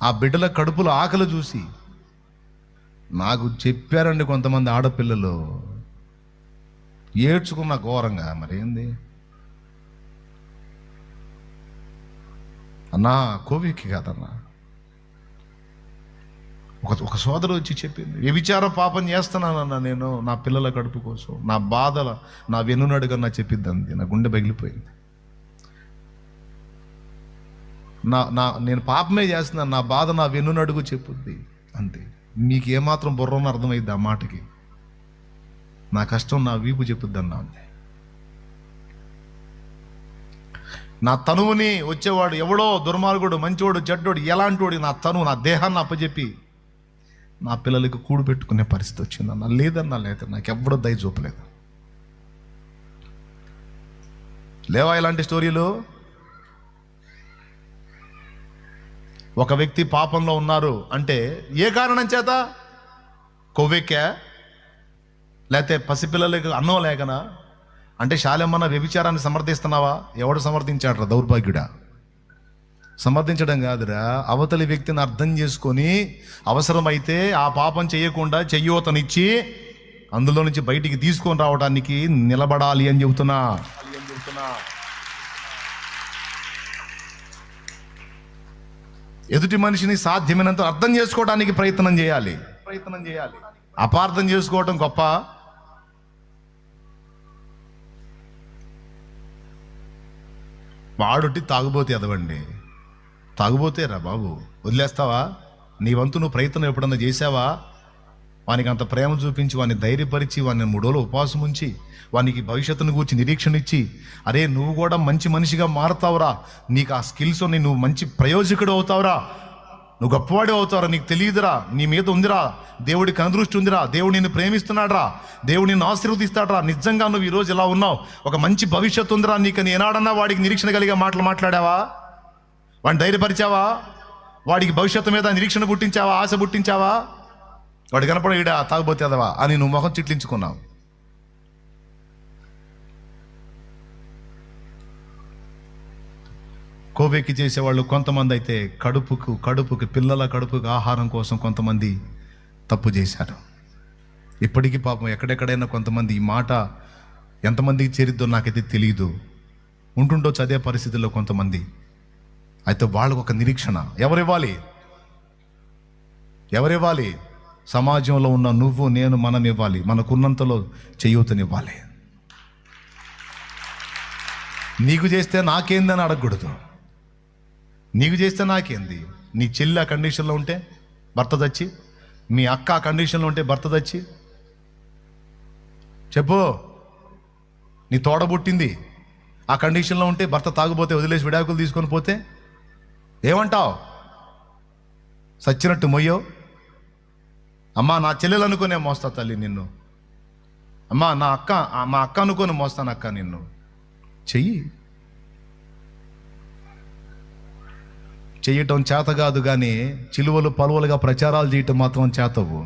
ఆ బిడ్డల కడుపులో ఆకలి చూసి నాకు చెప్పారండి కొంతమంది ఆడపిల్లలు, ఏడ్చుకున్న ఘోరంగా. మరేంది అన్నా, కోవికి కాదన్నా. ఒక సోదరు వచ్చి చెప్పింది, వ్యభిచార పాపం చేస్తున్నానన్నా నేను నా పిల్లల కడుపు కోసం, నా బాధల నా వెన్నునడుగన్నా చెప్పిద్ది. అంతే, నా గుండె పగిలిపోయింది. నేను పాపమే చేస్తున్నాను, నా బాధ నా వెన్నునడుగు చెప్పుద్ది. అంతే. మీకు ఏమాత్రం బుర్రను అర్థమైద్ది ఆ మాటకి? నా కష్టం నా వీపు చెప్పుద్ది అన్నా. అంతే. నా తనువుని వచ్చేవాడు ఎవడో దుర్మార్గుడు, మంచివాడు, చెడ్డోడు, ఎలాంటివాడు నా తనువు, నా దేహాన్ని అప్పచెప్పి నా పిల్లలకి కూడు పెట్టుకునే పరిస్థితి వచ్చిందన్న. లేదన్నా, లేదు, నాకు ఎవడో దయ చూపలేదు. లేవా ఇలాంటి స్టోరీలు? ఒక వ్యక్తి పాపంలో ఉన్నారు అంటే ఏ కారణం చేత? కొవ్వెక్కా, లేకపోతే పసిపిల్లలకి అన్నం లేకనా? అంటే శాలెమ్మన్న వ్యభిచారాన్ని సమర్థిస్తున్నావా? ఎవడు సమర్థించాడరా? దౌర్భాగ్యుడా. సమర్థించడం కాదురా, అవతలి వ్యక్తిని అర్థం చేసుకొని అవసరమైతే ఆ పాపం చేయకుండా చెయ్యోతనిచ్చి అందులో నుంచి బయటికి తీసుకొని రావడానికి నిలబడాలి అని చెబుతున్నా. ఎదుటి మనిషిని సాధ్యమైనంత అర్థం చేసుకోవడానికి ప్రయత్నం చేయాలి. అపార్థం చేసుకోవటం గొప్ప. వాడుట్టి తాగుబోతే ఎదవండి, తాగుబోతే రా బాబు, వదిలేస్తావా? నీ వంతు నువ్వు ప్రయత్నం ఎప్పుడన్నా చేసావా? వానికి అంత ప్రేమ చూపించి, వాడిని ధైర్యపరిచి, వాడిని 3 రోజులు ఉపవాసం ఉంచి, వానికి భవిష్యత్తును గురించి నిరీక్షణ ఇచ్చి, అరే నువ్వు కూడా మంచి మనిషిగా మారుతావురా, నీకు ఆ స్కిల్స్ ఉన్నాయి, నువ్వు మంచి ప్రయోజకుడు అవుతావురా, నువ్వు గొప్పవాడే అవుతావురా, నీకు తెలియదురా, నీ మీద ఉందిరా, దేవుడి కనుదృష్టి ఉందిరా, దేవుడు నిన్ను ప్రేమిస్తున్నాడురా, దేవుడు నిన్ను ఆశీర్వదిస్తాడురా, నిజంగా నువ్వు ఈరోజు ఇలా ఉన్నావు, ఒక మంచి భవిష్యత్తు ఉందిరా నీకు అని ఏనాడన్నా వాడికి నిరీక్షణ కలిగే మాటలు మాట్లాడావా? వాడిని ధైర్యపరిచావా? వాడికి భవిష్యత్తు మీద నిరీక్షణ పుట్టించావా, ఆశ పుట్టించావా? వాడు కనపడ ఈడ తాగుబోతేదవా అని నువ్వు ముఖం చిట్లించుకున్నావు. కోవెక్కి చేసేవాళ్ళు కొంతమంది అయితే కడుపుకి పిల్లల కడుపుకి ఆహారం కోసం కొంతమంది తప్పు చేశారు. ఇప్పటికీ పాపం ఎక్కడెక్కడైనా కొంతమంది ఈ మాట ఎంతమందికి చేరిద్దో నాకైతే తెలియదు, ఉంటుండో చదివే పరిస్థితుల్లో కొంతమంది. అయితే వాళ్ళకు ఒక నిరీక్షణ ఎవరివ్వాలి? సమాజంలో ఉన్న నువ్వు నేను మనం ఇవ్వాలి. మనకున్నంతలో చేయూతనివ్వాలి. నీకు చేస్తే నాకేందని అడగకూడదు. నీకు చేస్తే నాకేంది? నీ చెల్లి ఆ కండిషన్లో ఉంటే భర్త చచ్చి, మీ అక్క ఆ కండిషన్లో ఉంటే భర్త చచ్చి, చెప్పు, నీ తోడబుట్టింది ఆ కండిషన్లో ఉంటే భర్త తాగుపోతే వదిలేసి విడాకులు తీసుకొని పోతే ఏమంటావు? సచ్చినట్టు మొయ్యో. అమ్మా నా చెల్లెలు అనుకునే మోస్తా తల్లి నిన్ను, అమ్మా మా అక్క అనుకొని మోస్తాను అక్క నిన్ను. చెయ్యటం చేత కాదు, కానీ చిలువలు పలువలుగా ప్రచారాలు చేయటం మాత్రం చేతవు.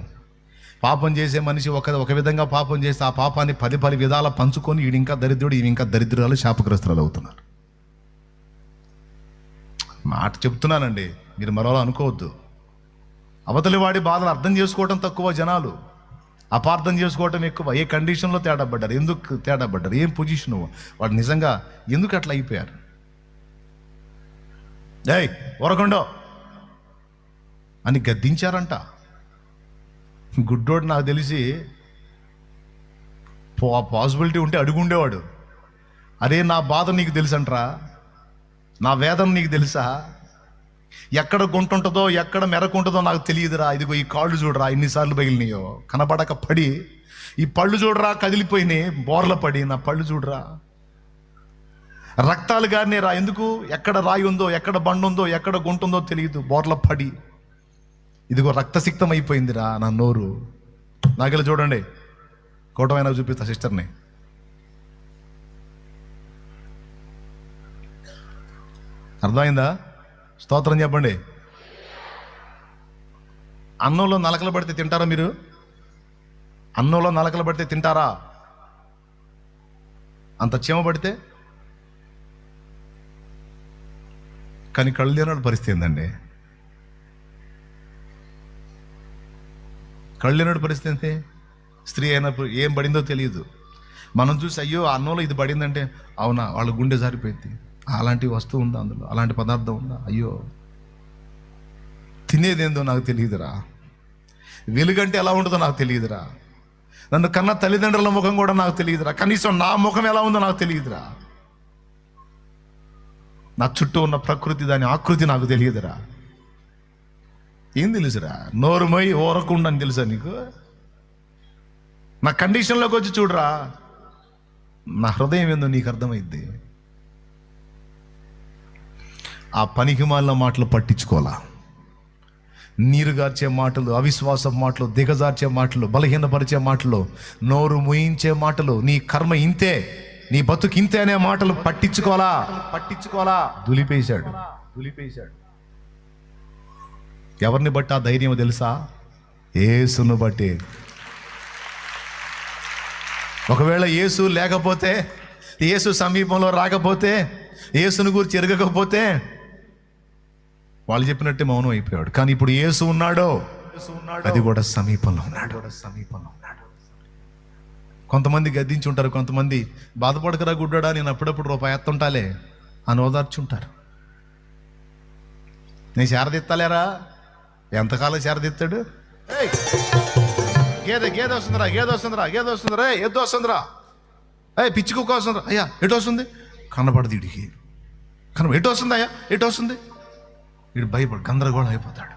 పాపం చేసే మనిషి ఒక విధంగా పాపం చేస్తే ఆ పాపాన్ని 10 విధాల పంచుకొని ఈడు ఇంకా దరిద్రుడు, ఇవి ఇంకా దరిద్రాలు, శాపగ్రస్తురాలు అవుతున్నారు. మాట చెప్తున్నానండి, మీరు మరోలా అనుకోవద్దు. అవతలి వాడి బాధలు అర్థం చేసుకోవటం తక్కువ, జనాలు అపార్థం చేసుకోవటం ఎక్కువ. ఏ కండిషన్లో తేడా పడ్డారు, ఎందుకు తేడా పడ్డారు, ఏం పొజిషను, వాడు నిజంగా ఎందుకు అట్లా అయిపోయారు? ఊరకుండో అని గద్దించారంట. గుడ్డోడు నాకు తెలిసి పాసిబిలిటీ ఉంటే అడుగుండేవాడు. అరే నా బాధ నీకు తెలుసంట్రా, నా వేదన నీకు తెలుసా, ఎక్కడ గుంటుంటుందో ఎక్కడ మెరకుంటుందో నాకు తెలియదురా, ఇదిగో ఈ కాళ్ళు చూడరా ఎన్నిసార్లు పగిలినాయో, కనబడక పడి, ఈ పళ్ళు చూడరా కదిలిపోయినాయి బోర్ల పడి, నా పళ్ళు చూడరా రక్తాలు గారినే రా, ఎందుకు ఎక్కడ రాయి ఉందో ఎక్కడ బండు ఉందో ఎక్కడ గుంటుందో తెలియదు, బోర్ల పడి ఇదిగో రక్తసిక్తం అయిపోయిందిరా నా నోరు. నాకెళ్ళి చూడండి, కోటమైనా చూపిస్తా సిస్టర్ని. అర్థమైందా? స్తోత్రం చెప్పండి. అన్నంలో నలకలు పడితే తింటారా మీరు? అన్నంలో నలకలు పడితే తింటారా? అంత చీమ పడితే? కానీ కళ్ళు లేనాడు పరిస్థితి ఏందండి? కళ్ళు లేనాడు పరిస్థితి ఏంటి? స్త్రీ అయినప్పుడు ఏం పడిందో తెలియదు. మనం చూసి అయ్యో అన్నంలో ఇది పడిందంటే అవునా, వాళ్ళ గుండె జారిపోయింది, అలాంటి వస్తువు ఉందా అందులో, అలాంటి పదార్థం ఉందా, అయ్యో తినేదేందో నాకు తెలియదురా, వెలుగంటే ఎలా ఉంటుందో నాకు తెలియదురా, నన్ను కన్న తల్లిదండ్రుల ముఖం కూడా నాకు తెలియదురా, కనీసం నా ముఖం ఎలా ఉందో నాకు తెలియదురా, నా చుట్టూ ఉన్న ప్రకృతి దాని ఆకృతి నాకు తెలియదురా. ఏం తెలుసురా? నోరుమై ఓరకుండా అని తెలుసా నీకు? నా కండిషన్లోకి వచ్చి చూడరా, నా హృదయం ఏందో నీకు అర్థమైద్ది. ఆ పనికిమాలిన మాటలు పట్టించుకోవాలా, నీరుగార్చే మాటలు, అవిశ్వాస మాటలు, దిగజార్చే మాటలు, బలహీనపరిచే మాటలు, నోరు ముయించే మాటలు, నీ కర్మ ఇంతే, నీ బతుకు ఇంతే అనే మాటలు పట్టించుకోవాలా. దులిపేశాడు. ఎవరిని బట్టి ఆ ధైర్యం తెలుసా? యేసును బట్టి. ఒకవేళ యేసు లేకపోతే, యేసు సమీపంలో రాకపోతే, యేసును గురించి ఎరగకపోతే వాళ్ళు చెప్పినట్టే మౌనం అయిపోయాడు. కానీ ఇప్పుడు యేసు ఉన్నాడో, అది కూడా సమీపంలో ఉన్నాడు. కొంతమంది గద్దించి ఉంటారు, కొంతమంది బాధపడకరా గుడ్డాడా, నేను అప్పుడప్పుడు రూపాయి ఎత్తుంటాలే అని ఓదార్చుంటారు. నేను శారదిత్తలేరా, ఎంతకాలం శారదిత్తాడు? గేదె వస్తుందిరా, ఎద్దు వస్తుందిరా, పిచ్చి కుక్క వస్తుందిరా, అయ్యా ఎటు వస్తుంది, కనబడదు వీడికి, ఎటు వస్తుంది అయ్యా, ఎటు వస్తుంది, వీడు భయపడు గందరగోళం అయిపోతాడు,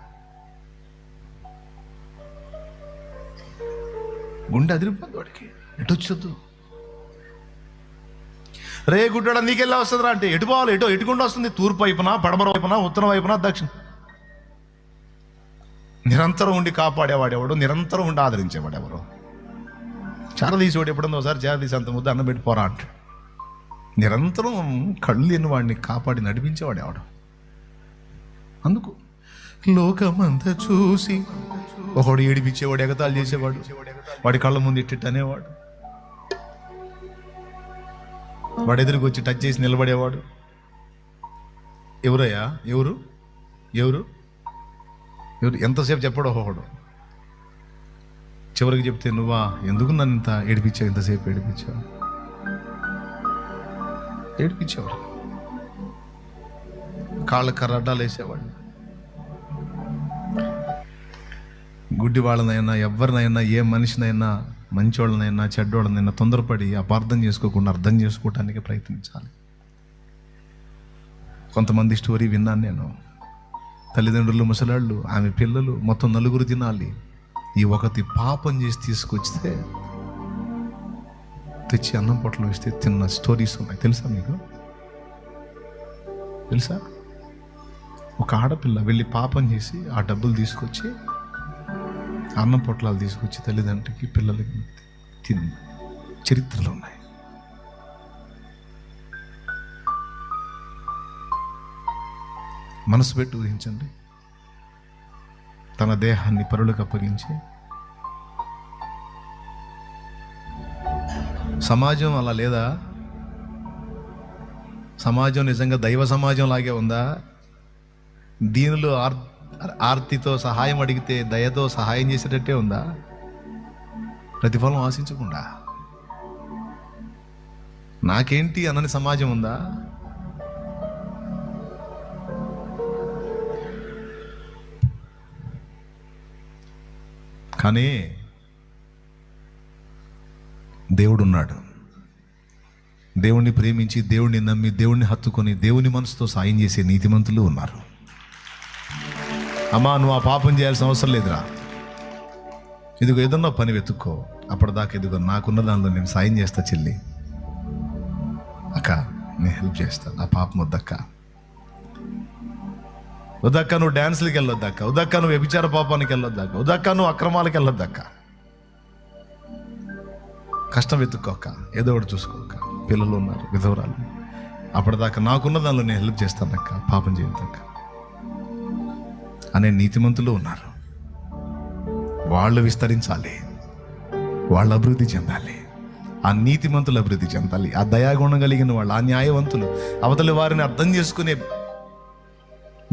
గుండె అదిరిపోద్ది వాడికి, ఎటు వచ్చొద్దు. రే గుడ్డ నీకెళ్ళా వస్తుందిరా అంటే ఎటు పోవాలి, ఎటుకుండా వస్తుంది, తూర్పు వైపున, పడమర వైపున, ఉత్తరం వైపున, దక్షిణ. నిరంతరం ఉండి కాపాడేవాడెవడు, నిరంతరం ఉండి ఆదరించేవాడెవరు? చారదీసేవాడు ఎప్పుడన్నా ఒకసారి చారదీసి అంత ముద్ద అన్నం పెట్టి అంటే నిరంతరం కళ్ళు లేని వాడిని కాపాడి నడిపించేవాడు ఎవడు? అందుకు లోకమంతా చూసి ఒకడు ఏడిపించేవాడు, ఎగతాళి చేసేవాడు, వాడి కళ్ళ ముందు ఇట్టిట్ అనేవాడు, వాడు ఎదురుకు వచ్చి టచ్ చేసి నిలబడేవాడు. ఎవరయ్యా? ఎవరు ఎవరు ఎవరు ఎంతసేపు చెప్పాడు ఒకడు. చివరికి చెప్తే, నువ్వా? ఎందుకు నన్ను ఇంత ఏడిపించావు, ఇంతసేపు ఏడిపించేవాడు. కాళ్ళ కర్రడ్డాలు వేసేవాడు. గుడ్డి వాళ్ళనైనా, ఎవరినైనా, ఏ మనిషినైనా, మంచోళ్ళనైనా చెడ్డోళ్ళనైనా తొందరపడి అపార్థం చేసుకోకుండా అర్థం చేసుకోవటానికి ప్రయత్నించాలి. కొంతమంది స్టోరీ విన్నాను నేను. తల్లిదండ్రులు, ముసలాళ్ళు, ఆమె పిల్లలు, మొత్తం నలుగురు తినాలి. ఈ ఒకటి పాపం చేసి తీసుకొచ్చితే తెచ్చి అన్నం పొట్టలు వేస్తే తిన్న స్టోరీస్ ఉన్నాయి. తెలుసా మీకు? తెలుసా? ఒక ఆడపిల్ల వెళ్ళి పాపం చేసి ఆ డబ్బులు తీసుకొచ్చి అన్నం పొట్లాలు తీసుకొచ్చి తల్లిదండ్రులకి, పిల్లలకి తిన్న చరిత్రలు ఉన్నాయి. మనసు పెట్టి ఊహించండి. తన దేహాన్ని పరులకు అప్పగించి. సమాజం అలా లేదా? సమాజం నిజంగా దైవ సమాజం లాగే ఉందా? దీనిలో ఆర్తితో సహాయం అడిగితే దయతో సహాయం చేసేటట్టే ఉందా? ప్రతిఫలం ఆశించకుండా నాకేంటి అనని సమాజం ఉందా? కానీ దేవుడున్నాడు. దేవుణ్ణి ప్రేమించి, దేవుణ్ణి నమ్మి, దేవుణ్ణి హత్తుకొని, దేవుని మనసుతో సాయం చేసే నీతిమంతులు ఉన్నారు. అమ్మా, నువ్వు ఆ పాపం చేయాల్సిన అవసరం లేదురా, ఇదిగో ఏదన్నా పని వెతుక్కో, అప్పటిదాకా ఇదిగో నాకున్న దానిలో నేను సాయం చేస్తా చెల్లి, అక్క నేను హెల్ప్ చేస్తా, ఆ పాపం వద్దక్క, వద్దక్క నువ్వు డ్యాన్స్లకి వెళ్ళొద్దక్క, వద్దక్క నువ్వు వ్యభిచార పాపానికి వెళ్ళొద్దక్క, వద్దక్క నువ్వు అక్రమాలకి వెళ్ళొద్దక్క, కష్టం వెతుక్కోక్క, ఏదో ఒకటి చూసుకోక్క, పిల్లలు ఉన్నారు, విధవరాలు, అప్పటిదాకా నాకున్న దానిలో నేను హెల్ప్ చేస్తానక్క, పాపం చేయొద్దక్క అనే నీతిమంతులు ఉన్నారు. వాళ్ళు విస్తరించాలి, వాళ్ళు అభివృద్ధి చెందాలి, ఆ నీతిమంతులు అభివృద్ధి చెందాలి, ఆ దయాగుణం కలిగిన వాళ్ళు, ఆ న్యాయవంతులు, అవతలి వారిని అర్థం చేసుకునే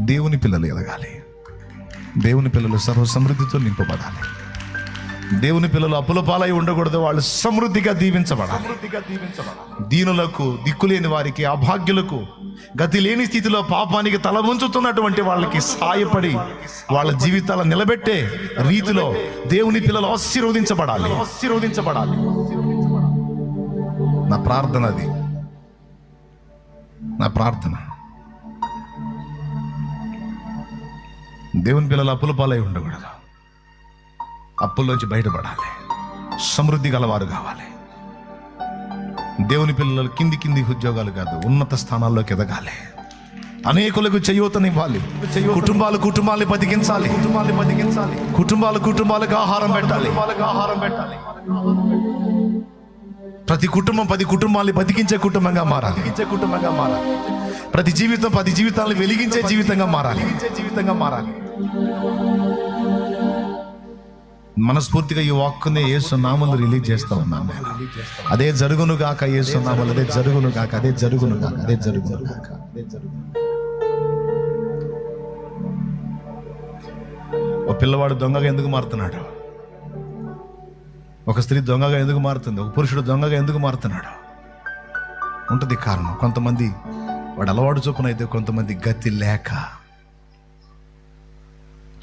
దేవుని పిల్లలు ఎదగాలి. దేవుని పిల్లలు సర్వ సమృద్ధితో నింపబడాలి. దేవుని పిల్లలు అప్పుల పాలై ఉండకూడదు, వాళ్ళు సమృద్ధిగా దీవించబడాలి. దీనులకు, దిక్కులేని వారికి, అభాగ్యులకు, గతి లేని స్థితిలో పాపానికి తల వంచుతున్నటువంటి వాళ్ళకి సాయపడి వాళ్ళ జీవితాలను నిలబెట్టే రీతిలో దేవుని పిల్లలు ఆశీర్వదించబడాలి. నా ప్రార్థన అది, నా ప్రార్థన. దేవుని పిల్లలు అప్పుల పాలై ఉండకూడదు, అప్పుల్లోంచి బయటపడాలి, సమృద్ధి గలవారు కావాలి. దేవుని పిల్లలు కింది ఉద్యోగాలు కాదు, ఉన్నత స్థానాల్లోకి ఎదగాలి, అనేకులకు చేయూతనివ్వాలి, కుటుంబాలని బతికించాలి, కుటుంబాలకు ఆహారం పెట్టాలి. ప్రతి కుటుంబం 10 కుటుంబాలని బతికించే కుటుంబంగా మారాలి. ప్రతి జీవితం 10 జీవితాలను వెలిగించే జీవితంగా మారాలి. మనస్ఫూర్తిగా ఈ వాక్కునే యేసు నామములో రిలీజ్ చేస్తా ఉన్నాను నేను. అదే జరుగును గాక, యేసు నామములో అదే జరుగును గాక, అదే జరుగును గాక, అదే జరుగును గాక. ఒక పిల్లవాడు దొంగగా ఎందుకు మారుతున్నాడు? ఒక స్త్రీ దొంగగా ఎందుకు మారుతుంది? ఒక పురుషుడు దొంగగా ఎందుకు మారుతున్నాడు? ఉంటుంది కారణం. కొంతమంది వాడు అలవాటు చొప్పున అయితే, కొంతమంది గతి లేక.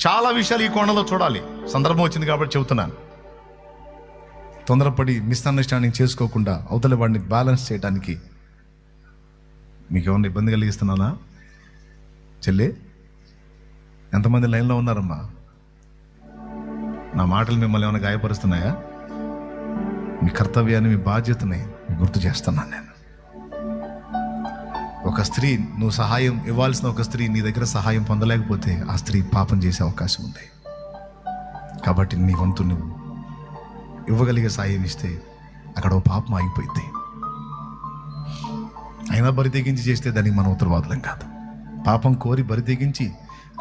చాలా విషయాలు ఈ కోణంలో చూడాలి. సందర్భం వచ్చింది కాబట్టి చెబుతున్నాను. తొందరపడి మిస్అండర్స్టాండింగ్ చేసుకోకుండా అవతలి వాడిని బ్యాలెన్స్ చేయడానికి మీకు ఏమన్నా ఇబ్బంది కలిగిస్తున్నానా? చెల్లి, ఎంతమంది లైన్లో ఉన్నారమ్మా? నా మాటలు మిమ్మల్ని ఏమైనా గాయపరుస్తున్నాయా? మీ కర్తవ్యాన్ని, మీ బాధ్యతని గుర్తు చేస్తున్నాను నేను. ఒక స్త్రీ, నువ్వు సహాయం ఇవ్వాల్సిన ఒక స్త్రీ నీ దగ్గర సహాయం పొందలేకపోతే ఆ స్త్రీ పాపం చేసే అవకాశం ఉంది. కాబట్టి నీ వంతు నువ్వు ఇవ్వగలిగే సాయం ఇస్తే అక్కడ ఓ పాపం ఆగిపోయింది. అయినా బరి తెగించి చేస్తే దానికి మనం ఉత్తరవాదులం కాదు. పాపం కోరి బరి తెగించి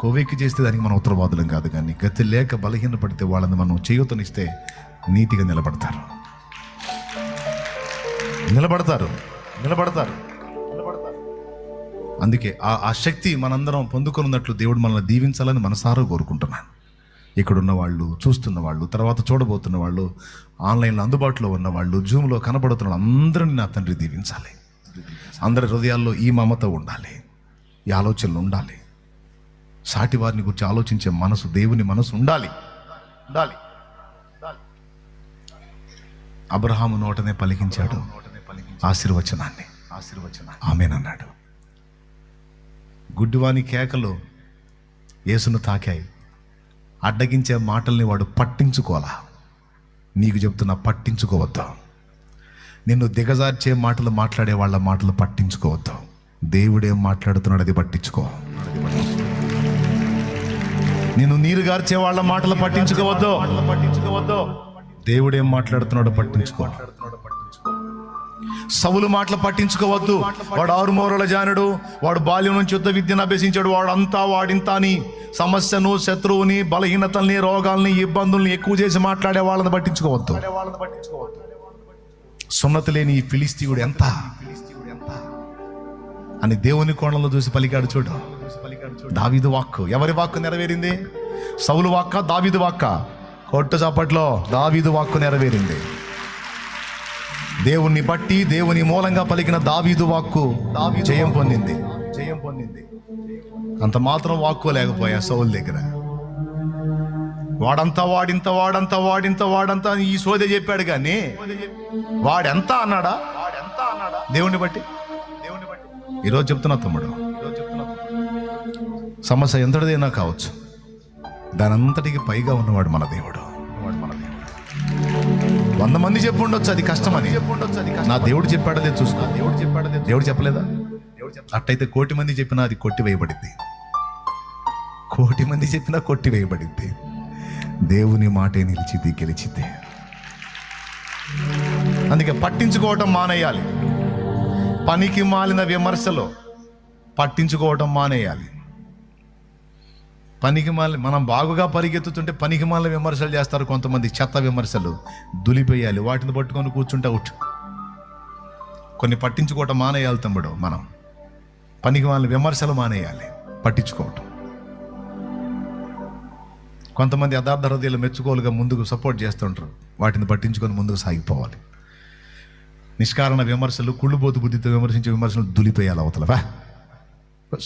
కోవెక్కి చేస్తే దానికి మనం ఉత్తరవాదులం కాదు, కానీ గతి లేక బలహీన పడితే వాళ్ళని మనం చేయూతనిస్తే నీతిగా నిలబడతారు. అందుకే ఆ శక్తి మనందరం పొందుకున్నట్లు దేవుడు మనల్ని దీవించాలని మనసారా కోరుకుంటున్నాను. ఇక్కడున్న వాళ్ళు, చూస్తున్న వాళ్ళు, తర్వాత చూడబోతున్న వాళ్ళు, ఆన్లైన్లో అందుబాటులో ఉన్న వాళ్ళు, జూమ్లో కనబడుతున్న అందరినీ నా తండ్రి దీవించాలి. అందరి హృదయాల్లో ఈ మమత ఉండాలి, ఈ ఆలోచనలు ఉండాలి. సాటి వారిని గురించి ఆలోచించే మనసు, దేవుని మనసు ఉండాలి. అబ్రహాము నోటనే పలికించాడు ఆశీర్వచనాన్ని. ఆమేనన్నాడు. గుడ్డివాని కేకలు యేసును తాకాయి. అడ్డగించే మాటల్ని వాడు పట్టించుకోవాలా. నీకు చెప్తున్నా, పట్టించుకోవద్దు. నిన్ను దిగజార్చే మాటలు మాట్లాడే వాళ్ళ మాటలు పట్టించుకోవద్దు. దేవుడేం మాట్లాడుతున్నాడు అది పట్టించుకో. నిన్ను నీరు గార్చే వాళ్ళ మాటలు పట్టించుకోవద్దు. దేవుడేం మాట్లాడుతున్నాడో పట్టించుకో. సౌలు మాటలు పట్టించుకోవద్దు. వాడు 6 మూరల జానుడు, వాడు బాల్యం నుంచి యుద్ధ విద్యను అభ్యసించాడు, వాడంతా వాడింతా అని సమస్యను, శత్రువుని, బలహీనతల్ని, రోగాల్ని, ఇబ్బందుల్ని ఎక్కువ చేసి మాట్లాడే వాళ్ళని పట్టించుకోవద్దు. సున్నతి లేని ఈ ఫిలిస్తీయుడు ఎంత అని దేవుని కోణంలో చూసి పలికాడు చూడు. దావీదు వాక్కు. ఎవరి వాక్కు నెరవేరింది? సౌలు వాక్క, దావీదు వాక్క? కొట్టు చప్పట్లో. దావీదు వాక్కు నెరవేరింది. దేవుణ్ణి బట్టి, దేవుని మూలంగా పలికిన దావీదు వాక్కు జయం పొందింది. అంత మాత్రం వాక్కు లేకపోయా సౌలు దగ్గర. వాడంతా ఈ సోదే చెప్పాడు, కానీ వాడెంత అన్నాడా? దేవుణ్ణి బట్టి. ఈరోజు చెప్తున్నా తమ్ముడు, సమస్య ఎంతటిదైనా కావచ్చు, దానంతటికి పైగా ఉన్నవాడు మన దేవుడు. 100 మంది చెప్పు ఉండొచ్చు అది కష్టమని. నా దేవుడు చెప్పాడలే చూసుకో. దేవుడు చెప్పలేదా? అట్టయితే 1,000,000 మంది చెప్పినా అది కొట్టివేయబడింది. 1,000,000 మంది చెప్పినా కొట్టివేయబడింది. దేవుని మాటే నిలిచిది, గెలిచితే. అందుకే పట్టించుకోవటం మానేయాలి. పనికి మాలిన విమర్శలు పట్టించుకోవటం మానేయాలి. మనం బాగుగా పరిగెత్తుతుంటే పనికి మాలిన విమర్శలు చేస్తారు కొంతమంది. చెత్త విమర్శలు దులిపేయాలి. వాటిని పట్టుకొని కూర్చుంటే అవుట్. కొన్ని పట్టించుకోవటం మానేయాలి తమ్ముడు. మనం పనికి మాలిన విమర్శలు మానేయాలి, పట్టించుకోవటం. కొంతమంది యథార్థ హృదయాలు మెచ్చుకోలుగా ముందుకు సపోర్ట్ చేస్తుంటారు. వాటిని పట్టించుకొని ముందుకు సాగిపోవాలి. నిష్కారణ విమర్శలు, కుళ్ళుబోతు బుద్ధితో విమర్శించే విమర్శలు దులిపేయాలి అవతలవా.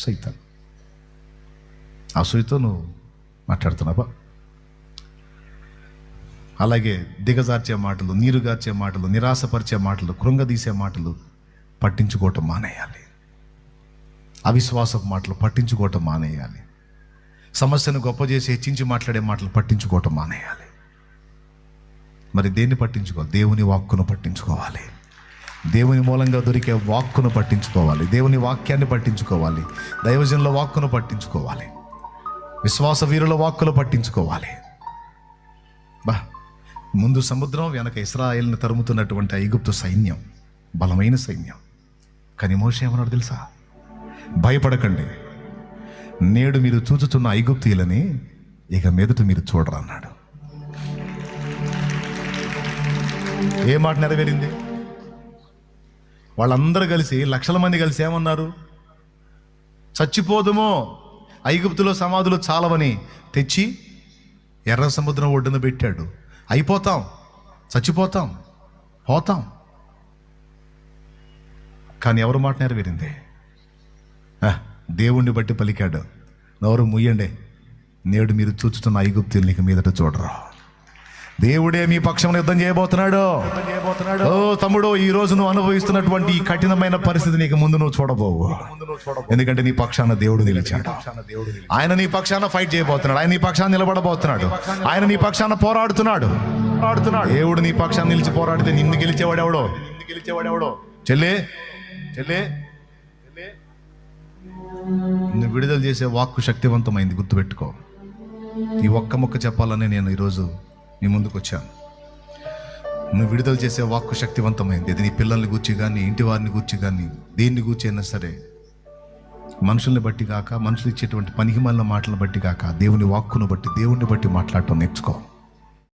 సైతాన్ అసూయతో నువ్వు మాట్లాడుతున్నావా? అలాగే దిగజార్చే మాటలు, నీరుగార్చే మాటలు, నిరాశపరిచే మాటలు, కృంగదీసే మాటలు పట్టించుకోవటం మానేయాలి. అవిశ్వాసపు మాటలు పట్టించుకోవటం మానేయాలి. సమస్యను గొప్ప చేసి హెచ్చించి మాట్లాడే మాటలు పట్టించుకోవటం మానేయాలి. మరి దేన్ని పట్టించుకోవాలి? దేవుని వాక్కును పట్టించుకోవాలి. దేవుని మూలంగా దొరికే వాక్కును పట్టించుకోవాలి. దేవుని వాక్యాన్ని పట్టించుకోవాలి. దైవజనుల వాక్కును పట్టించుకోవాలి. విశ్వాస వీరుల వాక్కులు పట్టించుకోవాలి. ముందు సముద్రం, వెనక ఇశ్రాయేలును తరుముతున్నటువంటి ఐగుప్తు సైన్యం, బలమైన సైన్యం. కానీ మోషే ఏమన్నాడు తెలుసా? భయపడకండి, నేడు మీరు చూచుతున్న ఐగుప్తీయులని ఇక మీదట మీరు చూడరు అన్నాడు. ఏ మాట నెరవేరింది? వాళ్ళందరూ కలిసి, లక్షల మంది కలిసి ఏమన్నారు? చచ్చిపోదుమో, ఐగుప్తులో సమాధులు చాలవని తెచ్చి ఎర్ర సముద్రం ఒడ్డున పెట్టాడు. అయిపోతాం, చచ్చిపోతాం, పోతాం. కానీ ఎవరి మాట నెరవేరింది? దేవుణ్ణి బట్టి పలికాడు. నోరు ముయ్యండి, నేడు మీరు చూచుతున్న ఐగుప్తుల్ని ఇక మీదట చూడరు. దేవుడే మీ పక్షంలో యుద్ధం చేయబోతున్నాడు. ఓ తమ్ముడు, ఈ రోజు నువ్వు అనుభవిస్తున్నటువంటి ఈ కఠినమైన పరిస్థితి నీకు ముందు నువ్వు చూడబోవు. ఎందుకంటే నీ పక్షాన దేవుడు నిలిచాడు. ఆయన నీ పక్షాన ఫైట్ చేయబోతున్నాడు. ఆయన నీ పక్షాన నిలబడబోతున్నాడు. ఆయన నీ పక్షాన పోరాడుతున్నాడు. దేవుడు నీ పక్షాన నిలిచి పోరాడితే నిన్ను గెలిచేవాడెవడో? చెల్లే నిన్ను విడుదల చేసే వాక్కు శక్తివంతమైంది, గుర్తుపెట్టుకో. ఈ ఒక్క ముక్క చెప్పాలని నేను ఈరోజు నీ ముందుకు వచ్చాను. నువ్వు విడుదల చేసే వాక్కు శక్తివంతమైంది. అది నీ పిల్లల్ని గూర్చి కానీ, ఇంటి వారిని గూర్చి కానీ, దేన్ని గూర్చి అయినా సరే మనుషుల్ని బట్టి కాక, మనుషులు ఇచ్చేటువంటి పనికిమాలిన మాటలను బట్టి కాక, దేవుని వాక్కును బట్టి, దేవుణ్ణి బట్టి మాట్లాడటం నేర్చుకో.